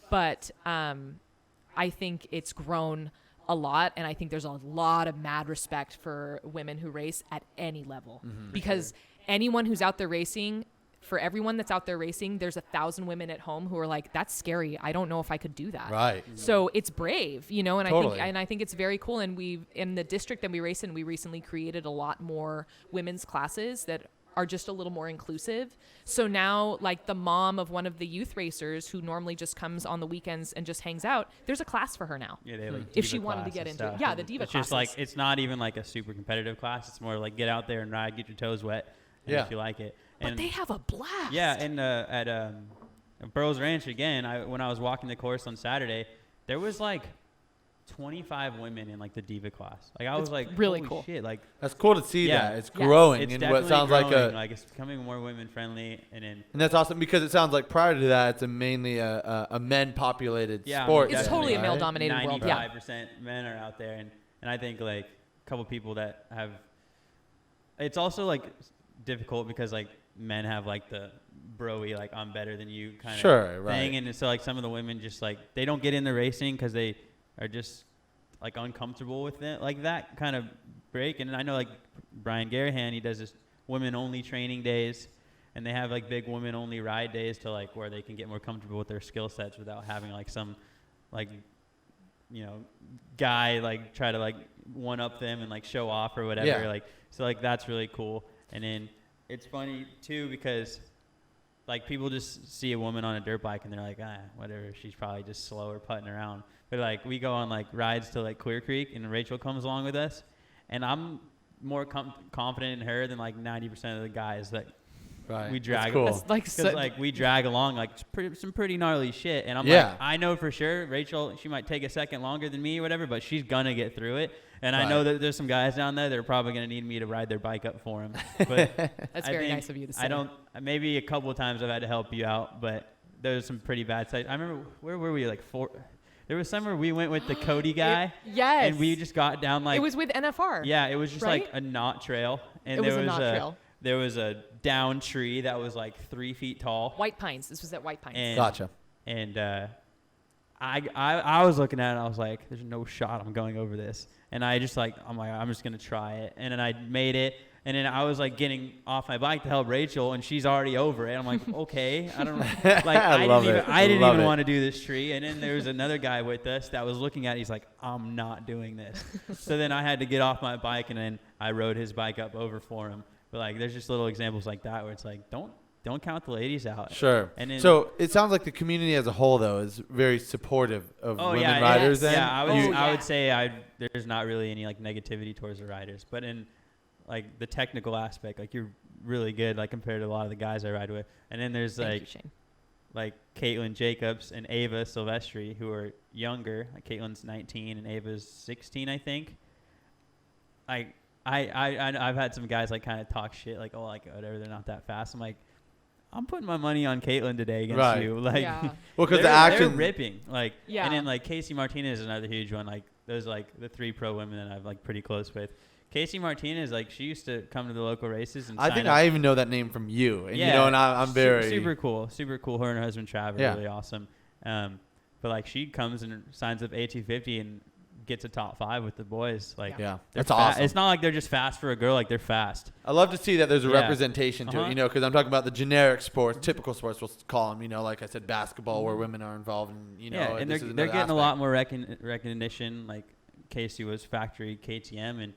But I think it's grown a lot, and I think there's a lot of mad respect for women who race at any level, because anyone who's out there racing, for everyone that's out there racing, there's 1,000 women at home who are like, that's scary. I don't know if I could do that. Right. So it's brave, you know, and Totally. I think it's very cool. And in the district that we race in, we recently created a lot more women's classes that are just a little more inclusive. So now, like, the mom of one of the youth racers who normally just comes on the weekends and just hangs out, there's a class for her now. Yeah, they have, like, If she diva wanted to class get and into it. stuff. Yeah, And the diva it's just like, classes. it's not even like a super competitive class. It's more like get out there and ride, get your toes wet, and Yeah. if you like it. But And they have a blast. yeah, and at Burroughs Ranch again, when I was walking the course on Saturday, there was like 25 women in like the diva class. Like I was like, really holy cool. shit, like That's cool to see Yeah. that. It's Yeah. growing it's in definitely what sounds growing, like it's becoming more women friendly, and and that's awesome because it sounds like prior to that, it's mainly a men populated Yeah, sport. It's definitely, totally a right? male dominated world. Yeah. 95% men are out there, and I think like a couple people that have. It's also like difficult because like men have like the broy, like I'm better than you kind Sure, of right. thing, and so like some of the women just like they don't get into racing because they are just like uncomfortable with it, like that kind of break. And I know like Brian Garahan, he does this women only training days, and they have like big women only ride days to like where they can get more comfortable with their skill sets without having like some like guy like try to like one up them and like show off or whatever. Yeah. Like so like that's really cool. And then it's funny too because like people just see a woman on a dirt bike and they're like, whatever, she's probably just slow or putting around. But like we go on like rides to like Clear Creek and Rachel comes along with us, and I'm more confident in her than like 90% of the guys that Right. we drag. That's cool. That's like Because like we drag along like some pretty gnarly shit, and I'm Yeah. like, I know for sure Rachel, she might take a second longer than me or whatever, but she's gonna get through it. And I know Right. that there's some guys down there that are probably gonna need me to ride their bike up for them. But That's I very think nice of you to say. I don't. Maybe a couple of times I've had to help you out, but there's some pretty bad sites. I remember where were we? Like there was somewhere we went with the Cody guy, Yes. and we just got down like it was with NFR. yeah, it was just right? like a knot trail, and It was there a was knot trail. there was a down tree that was like 3 feet tall. White Pines. This was at White Pines. And, Gotcha. And I was looking at it, and I was like, "There's no shot I'm going over this." And I'm just gonna try it. And then I made it. And then I was like getting off my bike to help Rachel, and she's already over it. I'm like, okay, I don't like. I love didn't it. even, I didn't Love even it. want to do this tree. And then there was another guy with us that was looking at it. He's like, I'm not doing this. So then I had to get off my bike, and then I rode his bike up over for him. But like, there's just little examples like that where it's like, don't count the ladies out. Sure. And then, So it sounds like the community as a whole, though, is very supportive of women yeah, riders. yes. Then Yeah, I You- would say there's not really any like negativity towards the riders, but in like the technical aspect, like you're really good, like compared to a lot of the guys I ride with. And then there's Thank like you, Shane. like Caitlin Jacobs and Ava Silvestri, who are younger. Like Caitlin's 19 and Ava's 16, I think. I've had some guys like kind of talk shit, like, oh, like whatever, they're not that fast. I'm like, I'm putting my money on Caitlin today against Right. you. Like, Yeah. well, because the they're action. ripping. Like, Yeah. and then like Casey Martinez is another huge one. Like those like the 3 pro women that I'm like pretty close with. Casey Martinez, like she used to come to the local races and I think I even know that name from you, and and I'm very super cool. Her and her husband Trav are Yeah. really awesome. But like she comes and signs up A250 and gets a top 5 with the boys. Like Yeah, they're that's awesome. It's not like they're just fast for a girl. Like they're fast. I love to see that there's a Yeah. representation to Uh-huh. it, because I'm talking about the generic sports, typical sports, we'll call them, like I said, basketball, where women are involved, and Yeah, and this they're is getting another a lot aspect. more recognition. Like Casey was factory KTM, and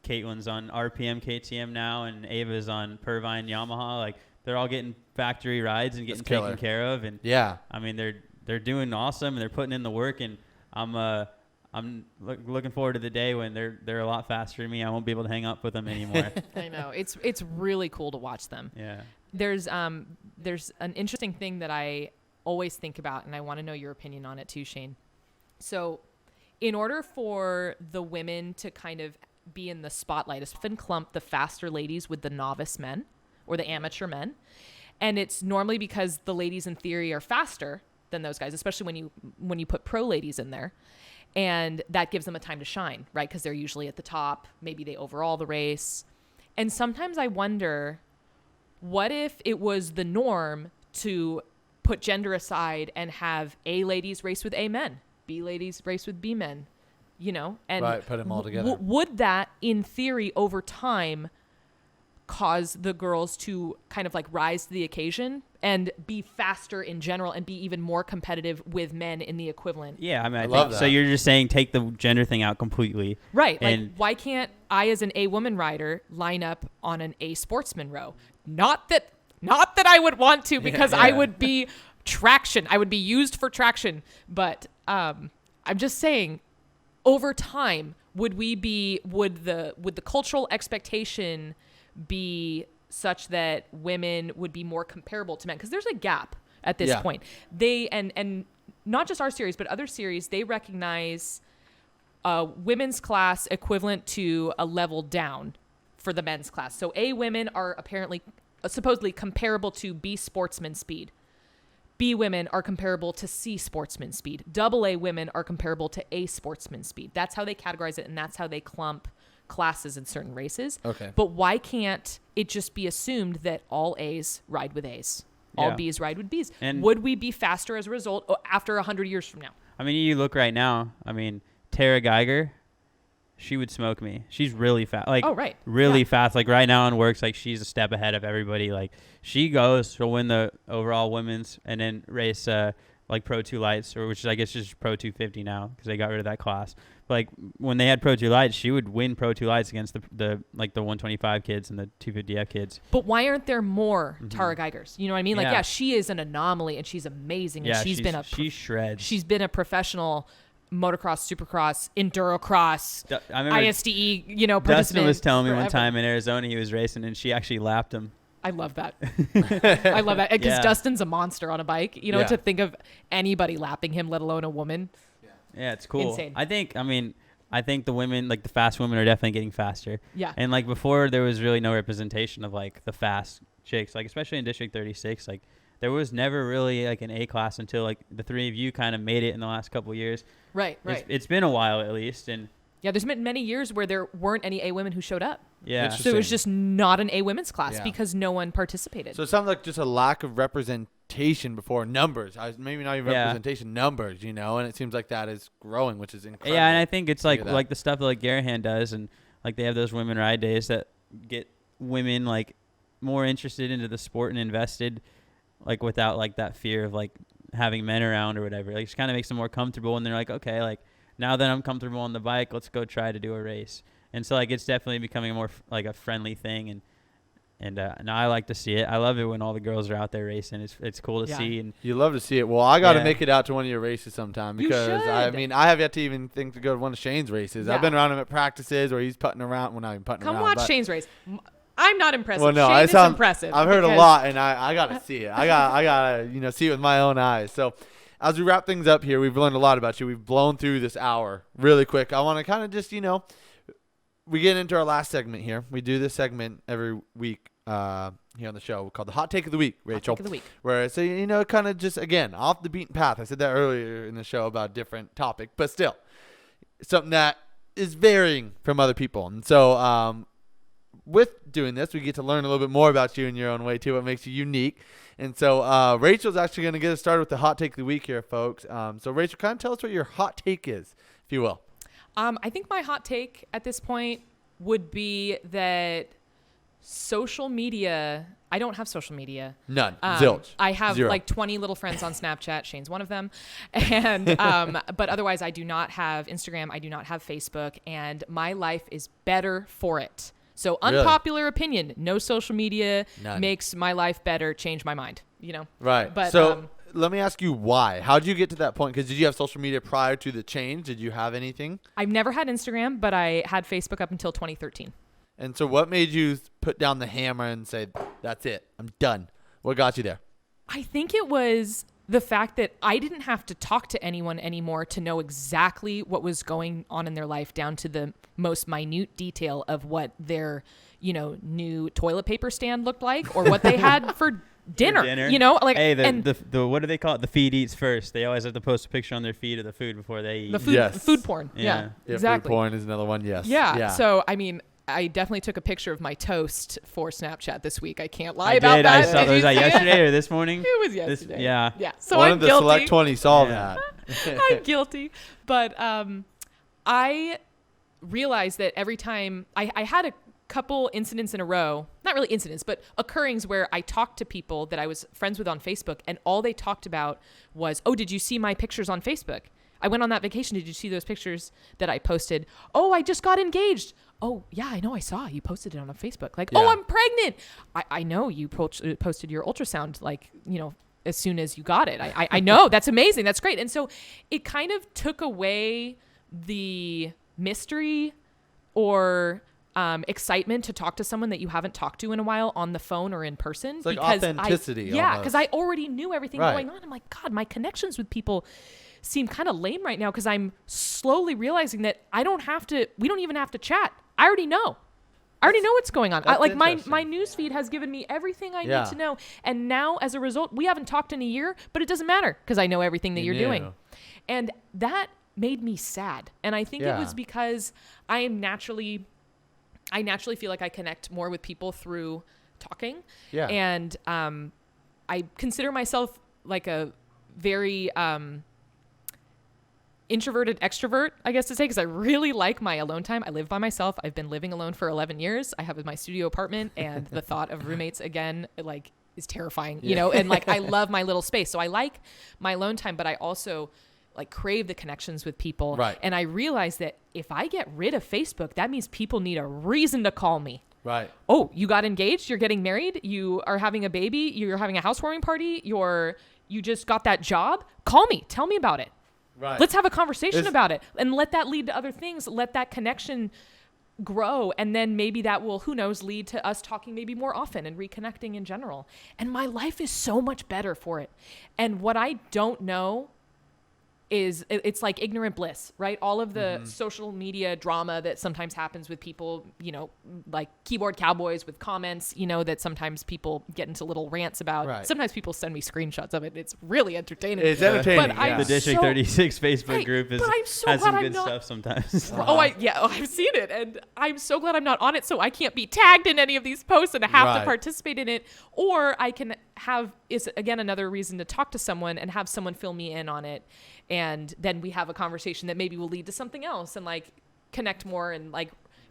Caitlin's on RPM KTM now, and Ava's on Purvine Yamaha. Like they're all getting factory rides and getting That's killer. taken care of. And Yeah, I mean they're doing awesome, and they're putting in the work. And I'm looking forward to the day when they're a lot faster than me. I won't be able to hang up with them anymore. I know. It's really cool to watch them. Yeah. There's an interesting thing that I always think about, and I want to know your opinion on it too, Shane. So in order for the women to kind of be in the spotlight, it's often clump the faster ladies with the novice men or the amateur men. And it's normally because the ladies in theory are faster than those guys, especially when you put pro ladies in there. And that gives them a time to shine, right? Because they're usually at the top. Maybe they overall the race. And sometimes I wonder, what if it was the norm to put gender aside and have A ladies race with A men, B ladies race with B men, you know? And right, put them all together. Would that, in theory, over time, cause the girls to kind of like rise to the occasion and be faster in general and be even more competitive with men in the equivalent? Yeah, I mean, I love think that. so. You're just saying take the gender thing out completely, Right. Like, And why can't I, as an A woman rider, line up on an A sportsman row? Not that I would want to, because I would be traction. I would be used for traction. But I'm just saying, over time, would the cultural expectation be such that women would be more comparable to men? Because there's a gap at this point. They and not just our series, but other series, they recognize women's class equivalent to a level down for the men's class. So A women are apparently supposedly comparable to B sportsman speed. B women are comparable to C sportsman speed. Double A women are comparable to A sportsman speed. That's how they categorize it, and that's how they clump classes in certain races. Okay. But why can't it just be assumed that all A's ride with A's? All Yeah. B's ride with B's? And would we be faster as a result after 100 years from now? I mean, you look right now. I mean, Tara Geiger, she would smoke me. She's really fast. Like, Oh, right. really Yeah. fast. Like right now in works, like she's a step ahead of everybody. Like she goes, she'll win the overall women's and then race like Pro 2 Lights, or which is, I guess, just Pro 250 now because they got rid of that class. But like when they had Pro 2 Lights, she would win Pro 2 Lights against the 125 kids and the 250F kids. But why aren't there more Tara Geigers? You know what I mean? Like, Yeah. yeah, she is an anomaly and she's amazing. And Yeah, she shreds. She's been a professional motocross, supercross, endurocross, I remember ISDE, participant. Dustin was telling me one forever. time in Arizona he was racing and she actually lapped him. I love that. I love that. Because Yeah. Dustin's a monster on a bike. Yeah. To think of anybody lapping him, let alone a woman. Yeah, it's cool. Insane. I think the women, like the fast women, are definitely getting faster. Yeah. And like before, there was really no representation of like the fast chicks, like especially in District 36. Like there was never really like an A class until like the three of you kind of made it in the last couple of years. Right. It's been a while at least, and Yeah, there's been many years where there weren't any A women who showed up. yeah. So it was Interesting. just not an A women's class Yeah. because no one participated. So it sounds like just a lack of representation before numbers. Maybe not even Yeah. representation, numbers, and it seems like that is growing, which is incredible. Yeah, and I think it's like Look at that. like the stuff that like Garahan does, and like they have those women ride days that get women like more interested into the sport and invested, like without like that fear of like having men around or whatever. Like it kind of makes them more comfortable, and they're like, okay, like now that I'm comfortable on the bike, let's go try to do a race. And so like it's definitely becoming a more like a friendly thing, and now I like to see it. I love it when all the girls are out there racing. It's cool to Yeah. see. And You love to see it. Well, I got to Yeah. make it out to one of your races sometime You because should. I have yet to even think to go to one of Shane's races. Yeah. I've been around him at practices where he's putting around. Well, not even putting Come around. watch but- Shane's race. I'm not impressive. Well, no, Shane I is sound impressive. I've heard a because- lot, and I got to see it. I got to see it with my own eyes. So, as we wrap things up here, we've learned a lot about you. We've blown through this hour really quick. I want to kind of just we get into our last segment here. We do this segment every week here on the show called the Hot Take of the Week, Rachel. Hot take of the week. Where so kind of just again off the beaten path. I said that earlier in the show about a different topic, but still something that is varying from other people. And so with doing this, we get to learn a little bit more about you in your own way too, what makes you unique. And so Rachel's actually going to get us started with the Hot Take of the Week here, folks. So Rachel, kind of tell us what your hot take is, if you will. I think my hot take at this point would be that social media. I don't have social media. None. Um, Zilch. I have Zero. like 20 little friends on Snapchat. Shane's one of them. And but otherwise I do not have Instagram. I do not have Facebook, and my life is better for it. So Really? unpopular opinion, no social media None. makes my life better, change my mind, Right. But So let me ask you why. How did you get to that point? Because did you have social media prior to the change? Did you have anything? I've never had Instagram, but I had Facebook up until 2013. And so what made you put down the hammer and say, that's it, I'm done? What got you there? I think it was the fact that I didn't have to talk to anyone anymore to know exactly what was going on in their life, down to the most minute detail of what their, new toilet paper stand looked like, or what they had for dinner. Hey, the what do they call it? The feed eats first. They always have to post a picture on their feed of the food before they eat. The food porn. Yeah, exactly. Food porn is another one. Yes. Yeah. So, I mean, I definitely took a picture of my toast for Snapchat this week. I can't lie I about did. that. I saw. Was that yesterday or this morning? It was yesterday. Yeah. So one I'm of the guilty. select 20 saw that. I'm guilty. But I realized that every time I had a couple incidents in a row, not really incidents, but occurrings where I talked to people that I was friends with on Facebook, and all they talked about was, oh, did you see my pictures on Facebook? I went on that vacation. Did you see those pictures that I posted? Oh, I just got engaged. Oh, yeah, I know. I saw you posted it on Facebook. Like, oh, I'm pregnant. I know you posted your ultrasound, like, as soon as you got it. I know. That's amazing. That's great. And so it kind of took away the mystery or excitement to talk to someone that you haven't talked to in a while on the phone or in person. It's like authenticity. Because I already knew everything going on. I'm like, God, my connections with people seem kind of lame right now, because I'm slowly realizing that we don't even have to chat. I already know. I already know what's going on. My news feed has given me everything I need to know. And now, as a result, we haven't talked in a year, but it doesn't matter, because I know everything that you're doing. And that made me sad. And I think it was because I naturally feel like I connect more with people through talking. Yeah. And I consider myself like a very introverted extrovert, I guess to say, because I really like my alone time. I live by myself. I've been living alone for 11 years. I have my studio apartment, and the thought of roommates again, is terrifying, and I love my little space. So I like my alone time, but I also crave the connections with people. Right. And I realize that if I get rid of Facebook, that means people need a reason to call me. Right. Oh, you got engaged, you're getting married, you are having a baby, you're having a housewarming party, you just got that job. Call me. Tell me about it. Right. Let's have a conversation about it, and let that lead to other things. Let that connection grow, and then maybe that will, who knows, lead to us talking maybe more often and reconnecting in general. And my life is so much better for it. And what I don't know is, it's like ignorant bliss, right? All of the social media drama that sometimes happens with people, like keyboard cowboys with comments, that sometimes people get into little rants about. Right. Sometimes people send me screenshots of it. It's really entertaining. It's entertaining. But the District 36 Facebook group but I'm so has glad some I'm good not- stuff sometimes. I've seen it, and I'm so glad I'm not on it, so I can't be tagged in any of these posts and have to participate in it. Or I can is again another reason to talk to someone and have someone fill me in on it, and then we have a conversation that maybe will lead to something else, and connect more and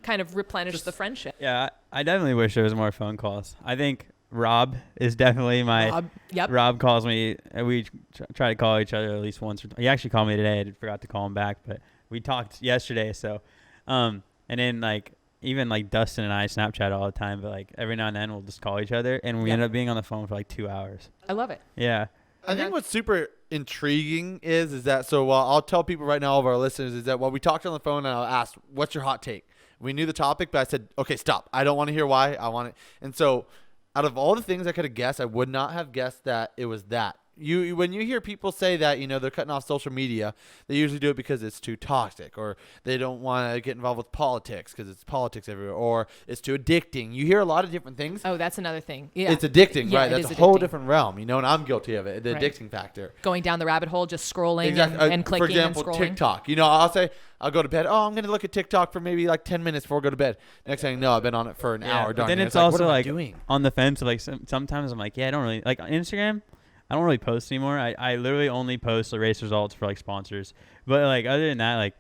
kind of replenish the friendship. Yeah, I definitely wish there was more phone calls. I think Rob is definitely Rob calls me, and we try to call each other at least once. He actually called me today. I forgot to call him back, but we talked yesterday. So, and then even Dustin and I Snapchat all the time, but every now and then we'll just call each other, and we end up being on the phone for 2 hours. I love it. Yeah. I think what's super intriguing is that, so I'll tell people right now, all of our listeners, is that while we talked on the phone and I asked, what's your hot take? We knew the topic, but I said, okay, stop. I don't want to hear why. I want it. And so out of all the things I could have guessed, I would not have guessed that it was that. When you hear people say that, they're cutting off social media, they usually do it because it's too toxic, or they don't want to get involved with politics because it's politics everywhere, or it's too addicting. You hear a lot of different things. Oh, that's another thing. Yeah. It's addicting, Yeah, right? That's a whole different realm, and I'm guilty of it, the addicting factor. Going down the rabbit hole, just scrolling Exactly. and clicking. For example, and scrolling. TikTok. I'll go to bed. Oh, I'm going to look at TikTok for maybe 10 minutes before I go to bed. Next thing you know, I've been on it for an hour. But then it's what also am I doing? on the fence. Sometimes I'm I don't really on Instagram. I don't really post anymore. I literally only post the race results for sponsors. But other than that,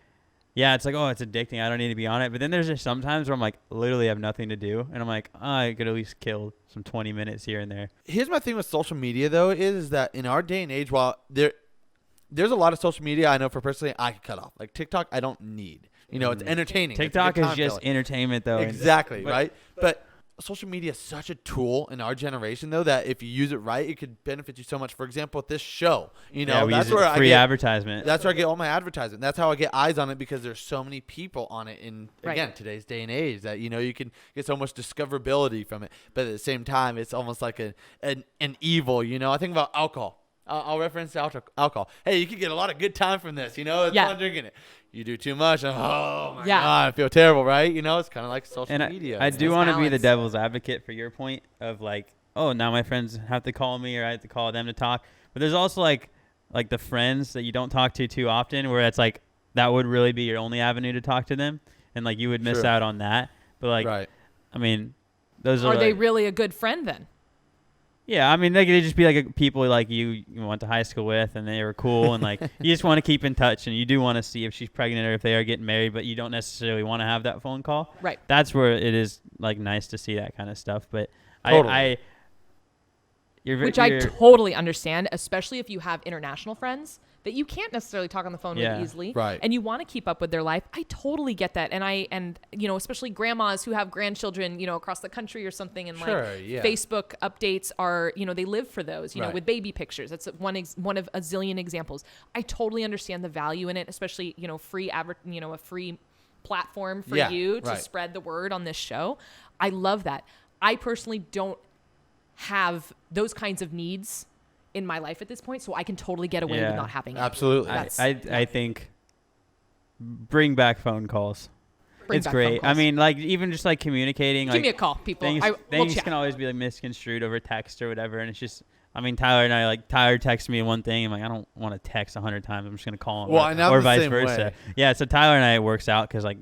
it's it's addicting. I don't need to be on it. But then there's just sometimes where I'm literally have nothing to do, and I'm I could at least kill some 20 minutes here and there. Here's my thing with social media though, is that in our day and age, while there's a lot of social media I know for personally I could cut off. TikTok, I don't need. It's entertaining. TikTok is just entertainment though. Exactly, right? But social media is such a tool in our generation, though, that if you use it right, it could benefit you so much. For example, with this show, that's where free advertisement. That's where I get all my advertisement. That's how I get eyes on it, because there's so many people on it in again today's day and age that you can get so much discoverability from it. But at the same time, it's almost like an evil. I think about alcohol. I'll reference alcohol. Hey, you can get a lot of good time from this. It's fun drinking it. You do too much, and, oh my God, I feel terrible, right? It's kind of like social media. I do It's want to be the balance. devil's advocate for your point of like, oh, now my friends have to call me or I have to call them to talk. But there's also like the friends that you don't talk to too often, where it's like that would really be your only avenue to talk to them, and like you would miss out on that. But like, right. I mean, those are Are they like, really a good friend then? yeah, I mean, they could just be like people like you went to high school with, and they were cool, and like you just want to keep in touch, and you do want to see if she's pregnant or if they are getting married, but you don't necessarily want to have that phone call. Right. That's where it is like nice to see that kind of stuff. But Totally. Which I totally understand, especially if you have international friends that you can't necessarily talk on the phone with easily. Right. And you want to keep up with their life. I totally get that. And especially grandmas who have grandchildren, across the country or something. And Facebook updates are, they live for those, Right. with baby pictures. That's one of a zillion examples. I totally understand the value in it, especially, a free platform for you to spread the word on this show. I love that. I personally don't have those kinds of needs in my life at this point, so I can totally get away with not having it. Absolutely. I think bring back phone calls. It's great. I I mean, like even just like communicating. Give me a call, people. Things can always be like misconstrued over text or whatever, and it's just. I mean, Tyler texted me one thing. I'm like, I don't want to text 100 times. I'm just gonna call him. Well, or vice same versa. way. Yeah. So Tyler and I, it works out because like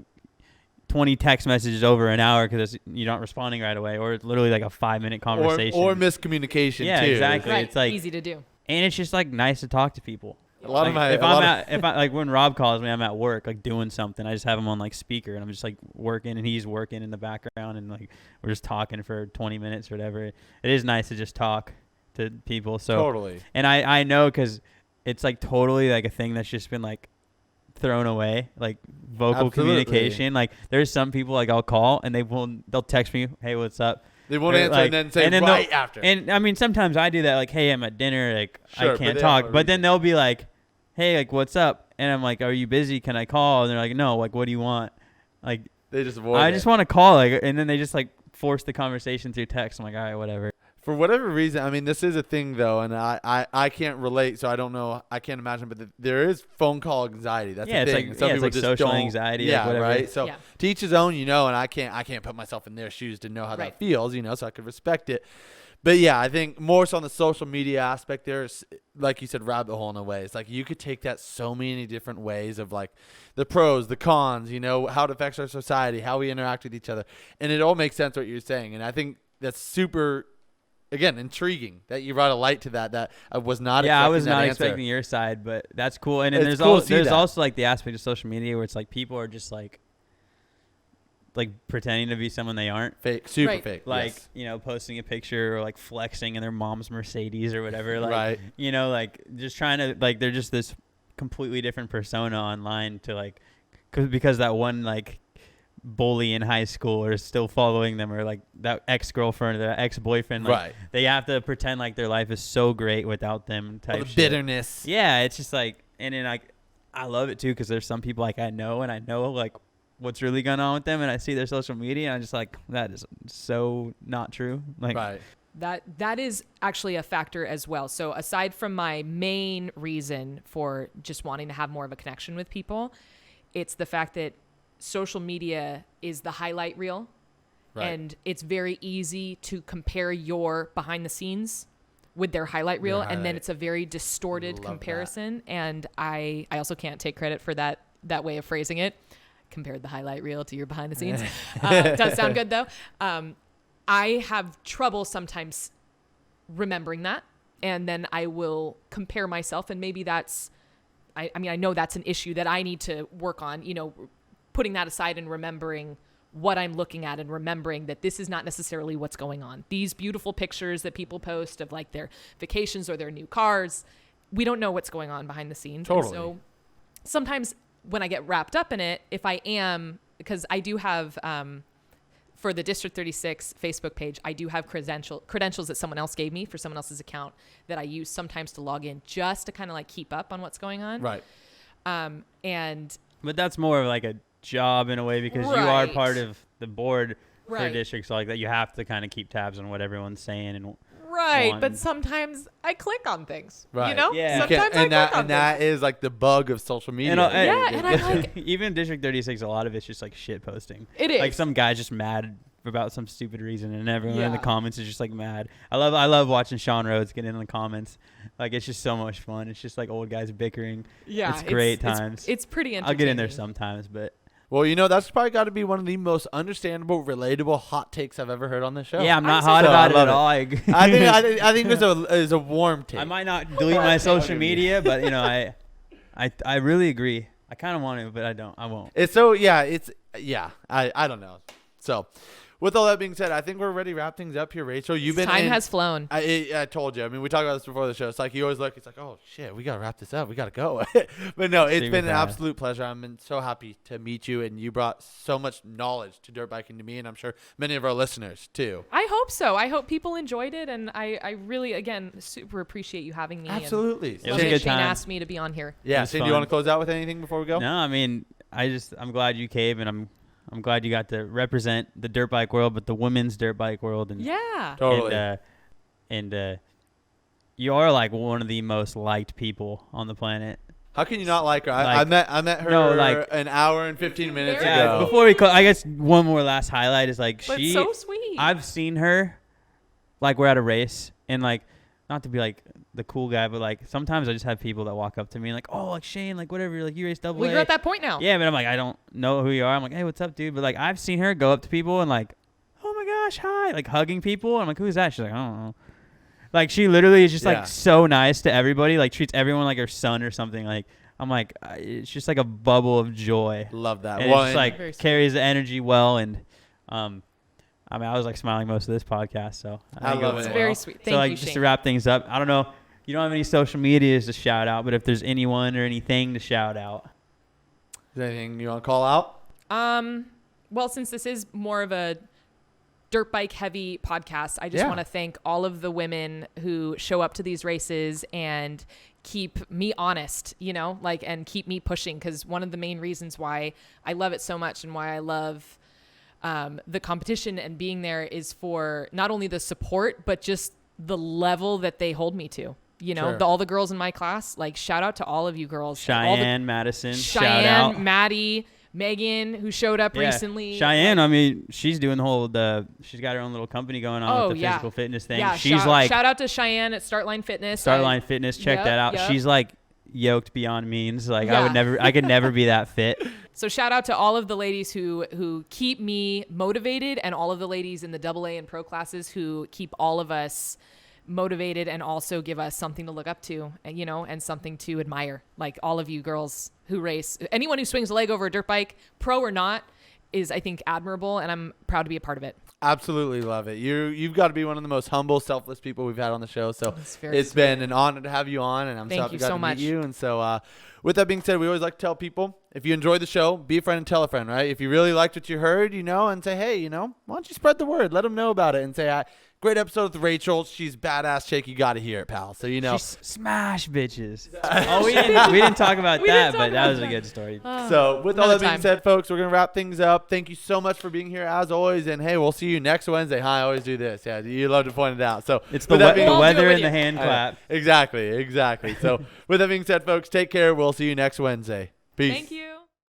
20 text messages over an hour because you're not responding right away, or it's literally like a 5-minute conversation or miscommunication. Yeah, too. exactly. Right. It's like easy to do. and it's just like nice to talk to people. A lot of like, my if I like when Rob calls me, I'm at work like doing something. I just have him on like speaker and I'm just like working and he's working in the background and like we're just talking for 20 minutes or whatever. It is nice to just talk to people. So totally. And I know because it's like totally like a thing that's just been like thrown away, like vocal communication. Like there's some people like I'll call and they'll text me, hey, what's up? They won't answer like, and then say and right after. And I mean sometimes I do that, like, hey, I'm at dinner, like Sure, I can't talk. But then they'll be like, hey, like what's up? And I'm like, are you busy? Can I call? And they're like, no, like what do you want? Like they just avoid I it. just want to call, like, and then they just like force the conversation through text. I'm like, all right, whatever. For whatever reason, I mean, this is a thing, though, and I can't relate, so I don't know. I can't imagine, but there is phone call anxiety. That's the thing. Like, Some it's people like just social don't, anxiety. Yeah, like whatever. right? So to each his own, and I can't put myself in their shoes to know how that feels, so I could respect it. But, yeah, I think more so on the social media aspect, there's, like you said, rabbit hole in a way. It's like you could take that so many different ways of, like, the pros, the cons, how it affects our society, how we interact with each other. And it all makes sense what you're saying. And I think that's super – again, intriguing that you brought a light to that I was not. Yeah, I was not answer. expecting your side, but that's cool. And then It's there's also like the aspect of social media where it's like people are just like pretending to be someone they aren't. Fake, super fake. Like posting a picture or like flexing in their mom's Mercedes or whatever. Like like just trying to like they're just this completely different persona online to like because that one like bully in high school or still following them or like that ex-girlfriend or that ex-boyfriend, like they have to pretend like their life is so great without them type the shit. bitterness. Yeah, it's just like, and then like I love it too because there's some people like I know like what's really going on with them and I see their social media and I'm just like, that is so not true. Like that is actually a factor as well. So aside from my main reason for just wanting to have more of a connection with people, it's the fact that social media is the highlight reel, and it's very easy to compare your behind the scenes with their highlight reel, and then it's a very distorted comparison. And I also can't take credit for that way of phrasing it. Compared the highlight reel to your behind the scenes. Does sound good though. I have trouble sometimes remembering that, and then I will compare myself, and maybe that's. I mean, I know that's an issue that I need to work on. Putting that aside and remembering what I'm looking at and remembering that this is not necessarily what's going on. These beautiful pictures that people post of like their vacations or their new cars, we don't know what's going on behind the scenes. Totally. And so sometimes when I get wrapped up in it, if I am, because I do have, for the District 36 Facebook page, I do have credentials that someone else gave me for someone else's account that I use sometimes to log in just to kind of like keep up on what's going on. Right. But that's more of like a job in a way because you are part of the board for districts like that. You have to kind of keep tabs on what everyone's saying and Right, one. but sometimes I click on things. Right. You know? Yeah. You can't- Sometimes I and that click on and that things. is like the bug of social media. Yeah, and I'm like, even District 36, a lot of it's just like shit posting. it is. Like some guy's just mad about some stupid reason, and everyone in the Yeah. comments is just like mad. I love watching Sean Rhodes get in the comments. Like it's just so much fun. It's just like old guys bickering. yeah, it's great times. It's pretty entertaining. I'll get in there sometimes, but Well, you know, that's probably got to be one of the most understandable, relatable hot takes I've ever heard on this show. yeah, I'm not I'm hot so- about I it love at it. all. I think there's a warm take. I might not delete my social media, but you know, I really agree. I kind of want to, but I don't. I won't. It's so I don't know. So, with all that being said, I think we're ready to wrap things up here, Rachel. You've been Time in, has flown. I told you. I mean, we talked about this before the show. It's like you always look. It's like, oh shit, we gotta wrap this up. We gotta go. But no, it's Super been an fast. absolute pleasure. I'm been so happy to meet you, and you brought so much knowledge to dirt biking to me, and I'm sure many of our listeners too. I hope so. I hope people enjoyed it, and I really, again, super appreciate you having me. Absolutely. It was And a good Shane time. asked me to be on here. Yeah. It was So, do you fun. want to close out with anything before we go? No, I mean, I'm glad you came, and I'm glad you got to represent the dirt bike world, but the women's dirt bike world, and Yeah. Totally. and you are like one of the most liked people on the planet. How can you not like her? I Like- met her No, like- an hour and 15 minutes Very Yeah. ago. Before we, I guess one more last highlight is like But she. so sweet. I've seen her, like we're at a race, and like not to be like the cool guy, but like sometimes I just have people that walk up to me and like, oh, like Shane, like whatever, like you race double well, A. you're at that point now. Yeah, but I'm like, I don't know who you are. I'm like, hey, what's up, dude? But like, I've seen her go up to people and like, oh my gosh, hi, like hugging people. I'm like, who's that? She's like, I don't know. Like she literally is just Yeah. like so nice to everybody. Like treats everyone like her son or something. Like I'm like, it's just like a bubble of joy. Love that. And Well, it just Very like sweet. carries the energy well. And I mean, I was like smiling most of this podcast, so I think love went it. It's very well. sweet. So Thank like you, just Shane. to wrap things up, I don't know. You don't have any social medias to shout out, but if there's anyone or anything to shout out. Is there anything you want to call out? Well, since this is more of a dirt bike heavy podcast, I just Yeah. want to thank all of the women who show up to these races and keep me honest, you know, like, and keep me pushing. Cause one of the main reasons why I love it so much and why I love the competition and being there is for not only the support, but just the level that they hold me to. You know, Sure. all the girls in my class, like shout out to all of you girls. All the- Cheyenne, Madison, shout Cheyenne, out. Maddie, Megan, who showed up Yeah. recently. Cheyenne, I mean, she's doing the whole she's got her own little company going on Oh, with the yeah. physical fitness thing. Yeah, She's shout, like shout out to Cheyenne at Startline Fitness. Starline Fitness, check Yep, that out. yep. She's like yoked beyond means. Like Yeah. I could never be that fit. So shout out to all of the ladies who keep me motivated, and all of the ladies in the AA and pro classes who keep all of us motivated and also give us something to look up to, you know, and something to admire. Like all of you girls who race, anyone who swings a leg over a dirt bike, pro or not, is I think admirable, and I'm proud to be a part of it. Absolutely love it. You've got to be one of the most humble, selfless people we've had on the show. So That's very it's sweet. been an honor to have you on, and I'm Thank so happy you got so to much. meet you. And so, with that being said, we always like to tell people, if you enjoyed the show, be a friend and tell a friend, right? If you really liked what you heard, you know, and say, hey, you know, why don't you spread the word? Let them know about it and say, great episode with Rachel. She's badass chick. You got to hear it, pal. So, you know. She's smash bitches. Oh, we didn't talk about We that, didn't but talk that about was a that. good story. So with all Another that being time. said, folks, we're going to wrap things up. Thank you so much for being here as always. And hey, we'll see you next Wednesday. Hi, I always do this. Yeah, you love to point it out. So It's the, with that the being- We'll all do it weather with and the you. hand I know. clap. Exactly. So with that being said, folks, take care. We'll see you next Wednesday. Peace. Thank you.